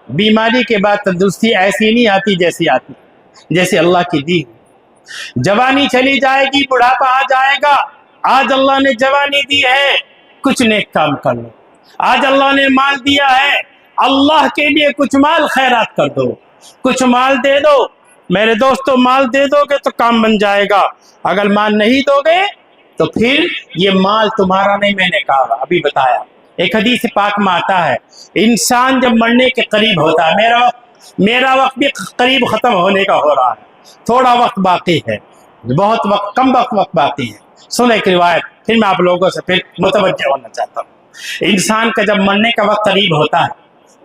बीमारी के बाद तंदुरुस्ती ऐसी नहीं आती जैसे अल्लाह की दी। जवानी चली जाएगी, बुढ़ापा आ जाएगा। आज अल्लाह ने जवानी दी है, कुछ नेक काम कर लो। आज अल्लाह ने माल दिया है, अल्लाह के लिए कुछ माल खैरात कर दो, कुछ माल दे दो। मेरे दोस्तों, माल दे दोगे तो काम बन जाएगा, अगर माल नहीं दोगे तो फिर ये माल तुम्हारा नहीं। मैंने कहा, अभी बताया, एक हदीस पाक में आता है, इंसान जब मरने के करीब होता है, मेरा वक्त भी करीब ख़त्म होने का हो रहा है, थोड़ा वक्त बाकी है, बहुत वक्त, कम वक्त बाकी है। सुन एक रिवायत, फिर मैं आप लोगों से फिर मुतवज्जह होना चाहता हूँ। इंसान का जब मरने का वक्त करीब होता है,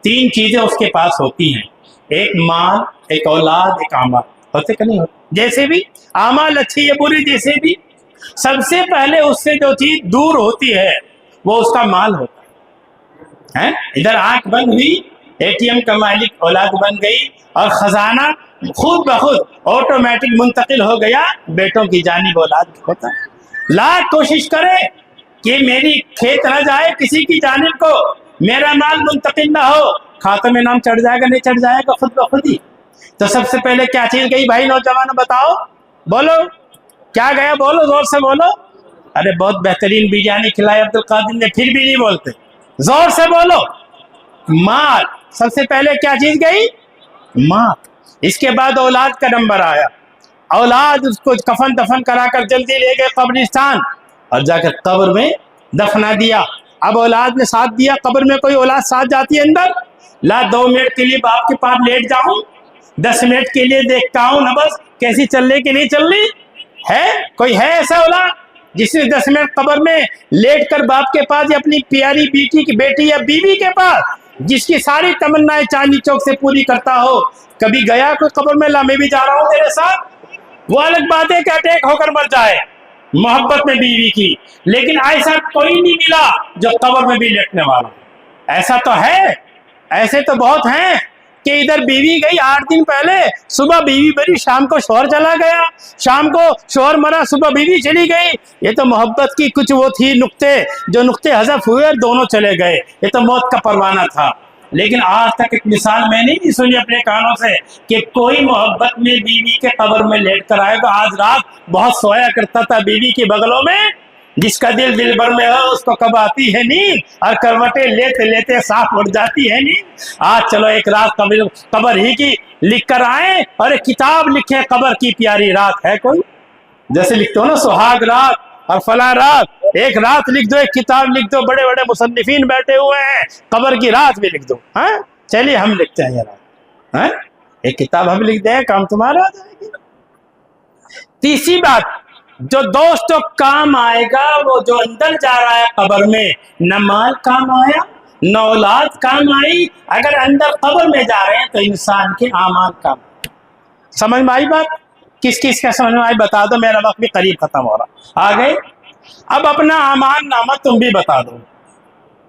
3 चीज़ें उसके पास होती हैं, एक माल, एक औलाद, एक आमाल। होते कि नहीं होते? जैसे भी आमाल अच्छी या बुरी, जैसे भी सबसे पहले उससे जो चीज दूर होती है वो उसका माल होता है। इधर आंख बंद हुई, एटीएम का मालिक औलाद बन गई, और खजाना खुद बखुद ऑटोमेटिक मुंतकिल हो गया बेटों की जानिब औलाद होता है। लाख कोशिश करे कि मेरी खेत न जाए किसी की जानिब को, मेरा माल मुंतकिल ना हो, खाते में नाम चढ़ जाएगा, नहीं चढ़ जाएगा खुद ब खुद ही। तो सबसे पहले क्या चीज गई भाई नौजवानों, बताओ, बोलो क्या गया, बोलो, जोर से बोलो। अरे बहुत बेहतरीन बिरयानी खिलाई अब्दुल कादिर ने, फिर भी नहीं बोलते, जोर से बोलो। माल, सबसे पहले क्या चीज गई? माल। इसके बाद औलाद का नंबर आया। औलाद उसको कफन दफन कराकर जल्दी ले गए कब्रिस्तान और जाकर कब्र में दफना दिया। अब औलाद ने साथ दिया, कब्र में कोई औलाद साथ जाती है अंदर? ला 2 मिनट के लिए बाप के पास लेट जाऊं, 10 मिनट के लिए देखता हूं ना, बस कैसी चल रही कि नहीं चल रही है। कोई है ऐसा औलाद जिसने 10 मिनट कब्र में लेट कर बाप के पास या अपनी प्यारी बेटी या बीवी के पास, जिसकी सारी तमन्नाएं चांदनी चौक से पूरी करता हो, कभी गया कोई कब्र में? ला मैं भी जा रहा हूं तेरे साथ। वो अलग बात है कि अटैक होकर मर जाए मोहब्बत में बीवी की, लेकिन ऐसा कोई नहीं मिला जो कब्र में भी लेटने वाला। ऐसा तो है, ऐसे तो बहुत हैं कि इधर बीवी गई 8 दिन पहले, सुबह बीवी मरी, शाम को शौहर चला गया, शाम को शौहर मरा, सुबह बीवी चली गई। ये तो मोहब्बत की कुछ वो थी नुक्ते, जो नुक्ते हज़फ हुए और दोनों चले गए। ये तो मौत का परवाना था। लेकिन आज तक एक मिसाल मैंने नहीं सुनी अपने कानों से कि कोई मोहब्बत में बीवी के कब्र में लेट कर आएगा। आज रात बहुत सोया करता था बीवी के बगलों में, जिसका दिल भर में हो उसको कब आती है नींद, और करवटें लेते लेते साफ उड़ जाती है नींद। आज चलो एक रात कब्र ही की लिख कर आए, और एक किताब लिखे कब्र की प्यारी रात है कोई, जैसे लिखते हो ना सुहाग रात और फला रात, ایک رات لکھ دو، ایک کتاب لکھ دو، بڑے بڑے مصنفین بیٹھے ہوئے ہیں، قبر کی رات بھی لکھ دو. ہاں چلیے ہم لکھتے ہیں ذرا، ہاں ایک کتاب ہم لکھ دیں، کام تمہارا ہو جائے گی. تیسری بات، جو دوست کام آئے گا وہ جو اندر جا رہا ہے قبر میں، نہ مال کام آیا نہ اولاد کام آئی. اگر اندر قبر میں جا رہے ہیں تو انسان کے اعمال کام. سمجھ میں آئی بات؟ کس کس کا سمجھ میں آئی بتا دو، میرا وقت بھی قریب ختم ہو رہا. آ گئے؟ اب اپنا اعمال نامہ تم بھی بتا دو.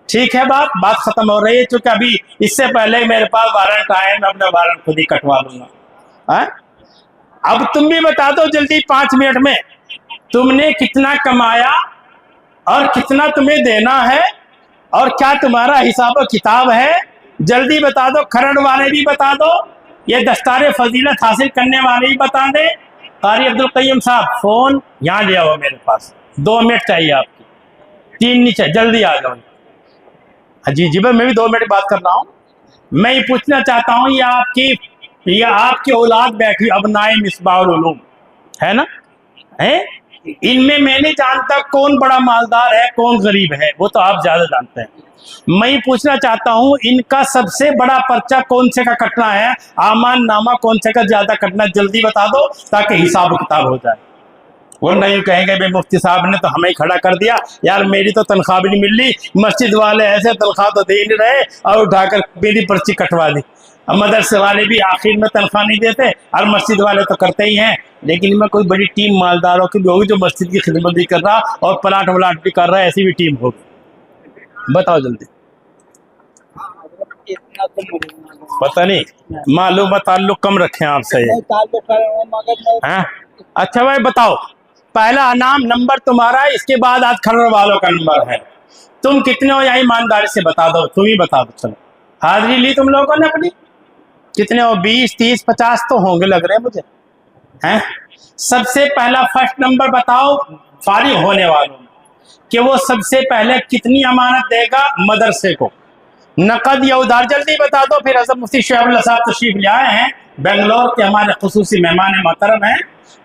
ٹھیک ہے، بات ختم ہو رہی ہے، چونکہ ابھی اس سے پہلے میرے پاس وارنٹ آئے، میں اپنا وارنٹ خود ہی کٹوا لوں گا. اب تم بھی بتا دو جلدی 5 منٹ میں، تم نے کتنا کمایا اور کتنا تمہیں دینا ہے اور کیا تمہارا حساب و کتاب ہے. جلدی بتا دو. کھرڑ والے بھی بتا دو، یہ دستار فضیلت حاصل کرنے والے بھی بتا دیں. قاری عبدالقیوم صاحب فون یہاں لیا ہو میرے پاس، 2 منٹ چاہیے آپ کی، 3 نہیں چاہیے، جلدی آ جاؤ. جی میں بھی 2 منٹ بات کر رہا ہوں. میں یہ پوچھنا چاہتا ہوں، یہ آپ کی اولاد بیٹھی ابنائے مصباح العلوم ہے نا، ان میں نہیں جانتا کون بڑا مالدار ہے کون غریب ہے، وہ تو آپ زیادہ جانتے ہیں. میں یہ پوچھنا چاہتا ہوں ان کا سب سے بڑا پرچہ کون سے کا کٹنا ہے، اعمال نامہ کون سے کا زیادہ کٹنا، جلدی بتا دو تاکہ حساب و کتاب ہو جائے. وہ نہیں کہیں گے بھائی مفتی صاحب نے تو ہمیں ہی کھڑا کر دیا، یار میری تو تنخواہ بھی نہیں مل رہی، مسجد والے ایسے تنخواہ تو دے نہیں رہے اور اٹھا کر میری پرچی کٹوا دی. مدرسے والے بھی آخر میں تنخواہ نہیں دیتے اور مسجد والے تو کرتے ہی ہیں. لیکن میں کوئی بڑی ٹیم مالداروں کی بھی ہوگی جو مسجد کی خدمت بھی کر رہا اور پلاٹ بھی کر رہا ہے، ایسی بھی ٹیم ہوگی. بتاؤ جلدی. پتہ نہیں، معلوم تعلق کم رکھیں آپ سے. اچھا بھائی بتاؤ، پہلا نام نمبر تمہارا، اس کے بعد آج کھرڑ والوں کا نمبر ہے. تم کتنے ہو یا ایمانداری سے بتا دو، تم ہی بتا دو. چلو حاضری لی تم لوگوں نے اپنی؟ کتنے ہو؟ 20 30 50 تو ہوں گے لگ رہے ہیں مجھے. سب سے پہلا فرسٹ نمبر بتاؤ فارغ ہونے والوں کہ وہ سب سے پہلے کتنی امانت دے گا مدرسے کو، نقد یا ادھار؟ جلدی بتا دو. پھر حضرت مفتی شعیب اللہ صاحب تشریف لے آئے ہیں بنگلور کے، ہمارے خصوصی مہمان محترم ہیں.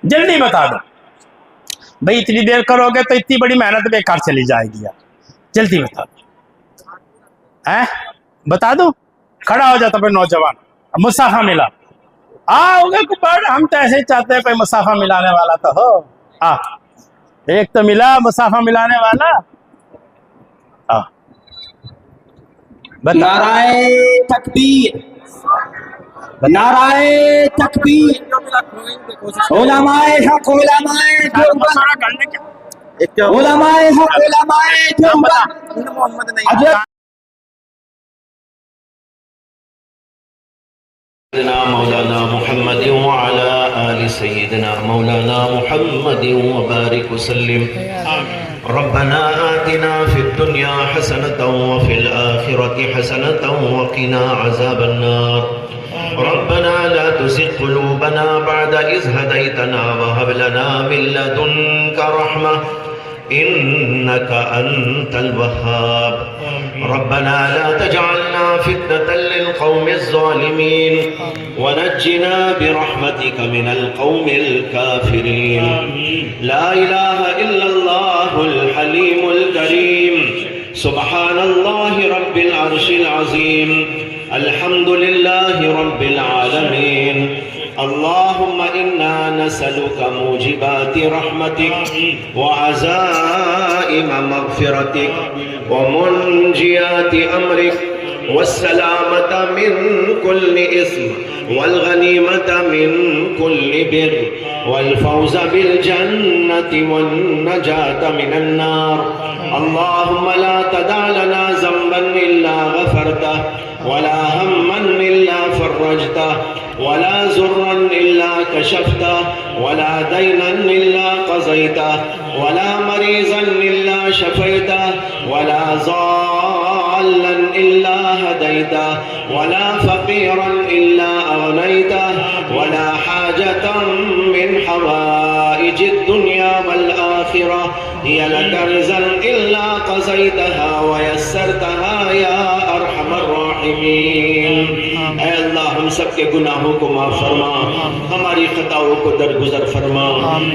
جلدی بتا دو بھائی، اتنی دیر کرو گے تو اتنی بڑی محنت بیکار چلی جائے گی. جلدی بتا دو. بتا دو. کھڑا ہو جاتا پھر نوجوان. مسافہ ملا ہوگا کپڑ، ہم تو ایسے ہی چاہتے ہیں کوئی مسافہ ملانے والا تو ہو. ایک تو ملا مسافہ ملانے والا. نعرہ تکبیر، نعرہ تکبیر. علماء حق، علماء دیوبند، علماء حق، علماء دیوبند. سيدنا مولانا محمد وعلى آل سيدنا مولانا محمد وبارك وسلم. ربنا آتنا في الدنيا حسنة وفي الآخرة حسنة وقنا عذاب النار. ربنا لا تزغ قلوبنا بعد إذ هديتنا وهب لنا من لدنك رحمة إنك أنت الوهاب. ربنا لا تجعلنا فتنة للقوم الظالمين ونجنا برحمتك من القوم الكافرين. لا إله إلا الله الحليم الكريم. سبحان الله رب العرش العظيم. الحمد لله رب العالمين. اللهم إنا نسألك موجبات رحمتك وعزائم مغفرتك ومنجيات أمرك والسلامة من كل إثم والغنيمة من كل بر والفوز بالجنة والنجاة من النار. اللهم لا تدع لنا ذنبا إلا غفرته ولا هما إلا فرجته ولا ضرا إلا كشفته ولا دينا إلا قضيته ولا مريضا إلا شفيته ولا ضالا إلا هديته ولا فقيرا إلا أغنيته ولا حاجة من حوائج الدنيا والآخرة هي لك رزقا إلا قضيتها ويسرتها يا أرحم الراحمين. اے اللہ ہم سب کے گناہوں کو معاف فرما، ہماری خطاؤں کو درگزر فرما.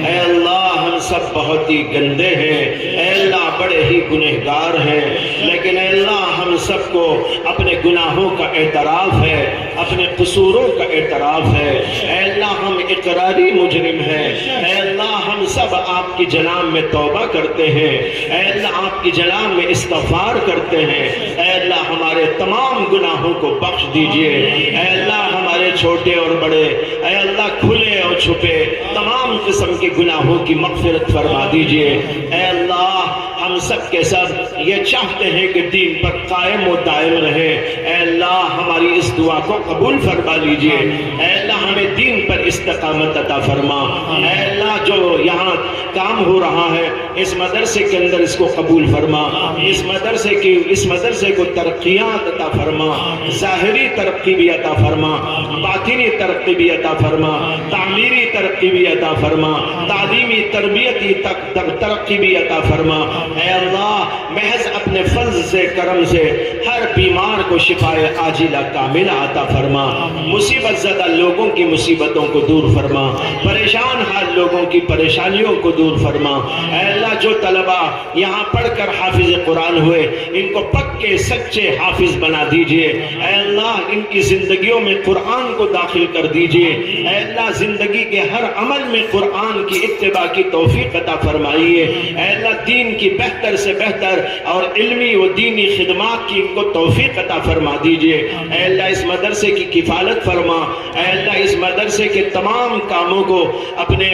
اے اللہ ہم सब बहुत ही गंदे हैं, ऐ अल्लाह बड़े ही गुनहगार हैं, लेकिन ऐ अल्लाह हम सबको अपने गुनाहों का एतराफ़ है, अपने कसूरों का एतराफ़ है। ऐ अल्लाह हम इकरारी मुजरिम हैं। ऐ अल्लाह हम सब आपकी जनाब में तौबा करते हैं। ऐ अल्लाह आपकी जनाब में इस्तग़फ़ार करते हैं। ऐ अल्लाह हमारे तमाम गुनाहों को बख्श दीजिए। ऐ अल्लाह हमारे छोटे और बड़े, ऐ अल्लाह खुले और छुपे तमाम किस्म के गुनाहों की मग़फ़िरत फरमा दीजिए। ऐ अल्लाह हम सब के सब ये चाहते हैं कि दीन पर कायम व दायम रहे। ऐ अल्लाह हमारी इस दुआ को कबूल फरमा लीजिए। ऐ अल्लाह हमें दीन पर इस्तिक़ामत अता फरमा। ऐ अल्लाह जो यहाँ काम हो रहा है इस मदरसे के अंदर इसको कबूल फरमा। इस मदरसे को तरक्कियात अता फरमा, ज़ाहिरी तरक्की भी अता फरमा, बातिनी तरक्की भी अता फरमा, तामीरी तरक्की भी अता फरमा, तालीमी तरबियती तरक्की भी अता फरमा। ऐ अल्लाह महज अपने फज़्ल से करम से हर बीमार को शिफाए आजिला कामिला अता फरमा। मुसीबत ज़दा लोगों की मुसीबतों को दूर फरमा, परेशान हाल लोगों की परेशानियों को दूर फरमा। ऐ अल्लाह जो तलबा यहाँ पढ़कर हाफिज कुरान हुए इनको पक्के सच्चे हाफिज बना दीजिए। ऐ अल्लाह इनकी जिंदगियों में कुरान को दाखिल कर दीजिए। ऐ अल्लाह जिंदगी के हर अमल में कुरान की इत्तिबा की तौफीक अता फरमाइए। ऐ अल्लाह दीन की बेहतर से बेहतर और इल्मी व दीनी खिदमात की इनको तौफीक अता फरमा दीजिए। ऐ अल्लाह इस मदरसे की किफालत फरमा। ऐ अल्लाह इस मदरसे के तमाम कामों को अपने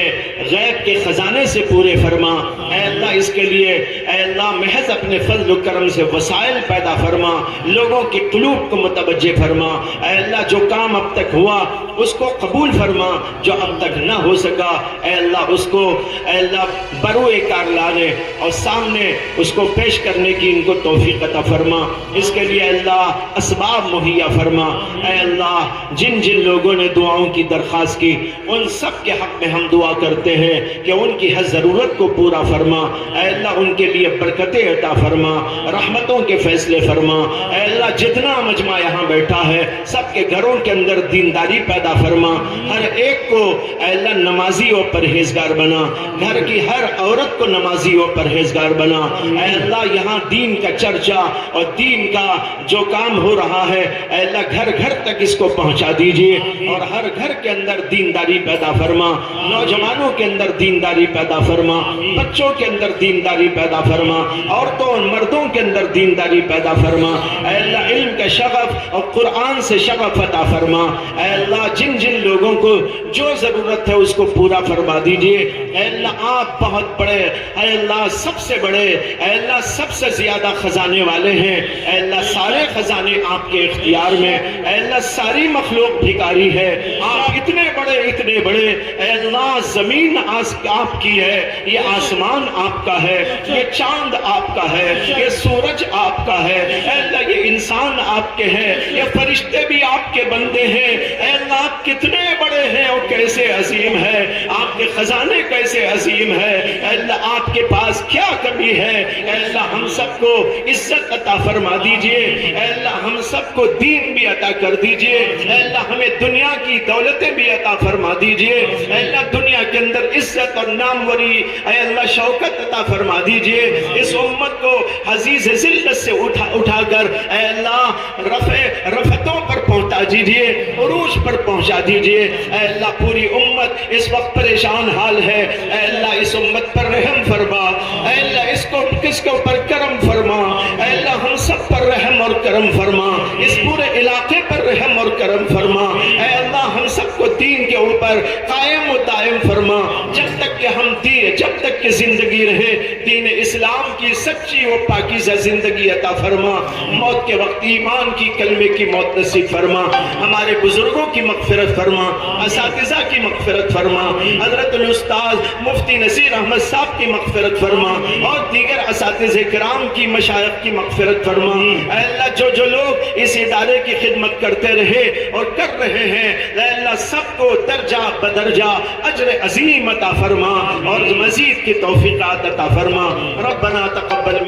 गैब के खजाने से पूरे फरमा। ऐ अल्लाह इसके लिए ऐ अल्लाह महज अपने फजल करम से वसाइल पैदा फरमा, लोगों के कुलूब को मुतवज्जे फरमा। ऐ अल्लाह जो काम अब तक हुआ उसको कबूल फरमा, जो अब तक न हो सका ऐ अल्लाह उसको ऐ अल्लाह बरूए कार लाने और सामने उसको पेश करने की इनको तौफीक अता फरमा। इसके लिए अल्लाह असबाब मुहैया फरमा। ऐ अल्लाह जिन जिन लोगों ने दुआओं की दरख्वास्त की उन सब के हक में हम दुआ करते हैं कि उनकी हर ज़रूरत को पूरा फरमा। ऐ अल्लाह उनके लिए बरकतें अता फरमा, रहमतों के फैसले फरमा। ऐ अल्लाह जितना मजमा यहाँ बैठा है सबके घरों के अंदर दीनदारी पैदा फरमा। हर एक को ऐ अल्लाह नमाजी और परहेजगार बना, घर की हर औरत को नमाजी और परहेजगार बना। ऐ अल्लाह यहाँ दीन का चर्चा और दीन का जो काम हो रहा है ऐ अल्लाह घर घर तक इसको पहुँचा दीजिए और हर घर के अंदर दीनदारी पैदा फरमा, नौजवानों के अंदर दीनदारी पैदा फरमा, बच्चों के अंदर दीनदारी पैदा फरमा, औरतों और मर्दों के अंदर दीनदारी पैदा फरमा। ऐ अल्लाह इल्म का शगफ और कुरान से शगफ अता फरमा। ऐ अल्लाह जिन जिन लोगों को जो ज़रूरत है उसको पूरा फरमा दीजिए। ऐ अल्लाह आप बहुत बड़े, ऐ अल्लाह सबसे बड़े, ऐ अल्लाह सबसे ज़्यादा खजाने वाले हैं। ऐ अल्लाह सारे खजाने आपके इख्तियार में, ऐ अल्लाह सारी मखलूक भिखारी है, आप इतने बड़े। ऐ अल्लाह ज़मीन आपकी है, ये आसमान आपका है, ये चांद आपका है, ये सूरज आपका है। ऐ अल्लाह ये इंसान आपके हैं, ये फरिश्ते भी आपके बंदे हैं। ऐ अल्लाह आप कितने बड़े हैं और कैसे अजीम है, आपके खजाने कैसे अजीम है। ऐ अल्लाह आपके पास क्या कमी है। ऐ अल्लाह हम सबको इज्जत अता फरमा दीजिए। ऐ अल्लाह हम सबको दीन भी अता कर दीजिए। ऐ अल्लाह हमें दुनिया की दौलतें भी अता फरमा दीजिए। ऐ अल्लाह दुनिया के अंदर इज्जत और नामवरी, ऐ अल्लाह शौकत अता फरमा दीजिए। इस उम्मत को अजीज जिल्लत से उठाकर ऐ अल्लाह रफतों पर पहुंचा दीजिए, उरूज पर पहुंचा दीजिए। ऐ अल्लाह पूरी उम्मत इस वक्त परेशान हाल है। ऐ अल्लाह इस उम्मत पर रहम फरमा। ऐ अल्लाह किसके ऊपर करम फरमा। ऐ अल्लाह हम सब पर रहम और करम फरमा, इस पूरे इलाके पर रहम और करम फरमा। ऐ अल्लाह हम सबको दीन के ऊपर कायम और दायम फरमा। जब तक कि जिंदगी रहे दीन इस्लाम की सच्ची और पाकीज़ा जिंदगी अता फरमा। मौत के वक्त ईमान की कलमे की मौत नसीब फरमा। हमारे बुजुर्गों की मग़फ़िरत फरमा, असातिज़ा की मग़फ़िरत फरमा, हज़रत उस्ताद मुफ्ती नसीर अहमद साहब की मग़फ़िरत फरमा और दीगर असातिज़े किराम की मशाइख़ की मग़फ़िरत फरमा। ऐ अल्लाह जो लोग इस इदारे की खिदमत करते रहे और कर रहे हैं ऐ अल्लाह सबको दर्जा बदर्जा अज्र अज़ीम अता फरमा और मज़ीद की तौफ़ीक़ात अता फरमा। रब्बना तक़ब्बल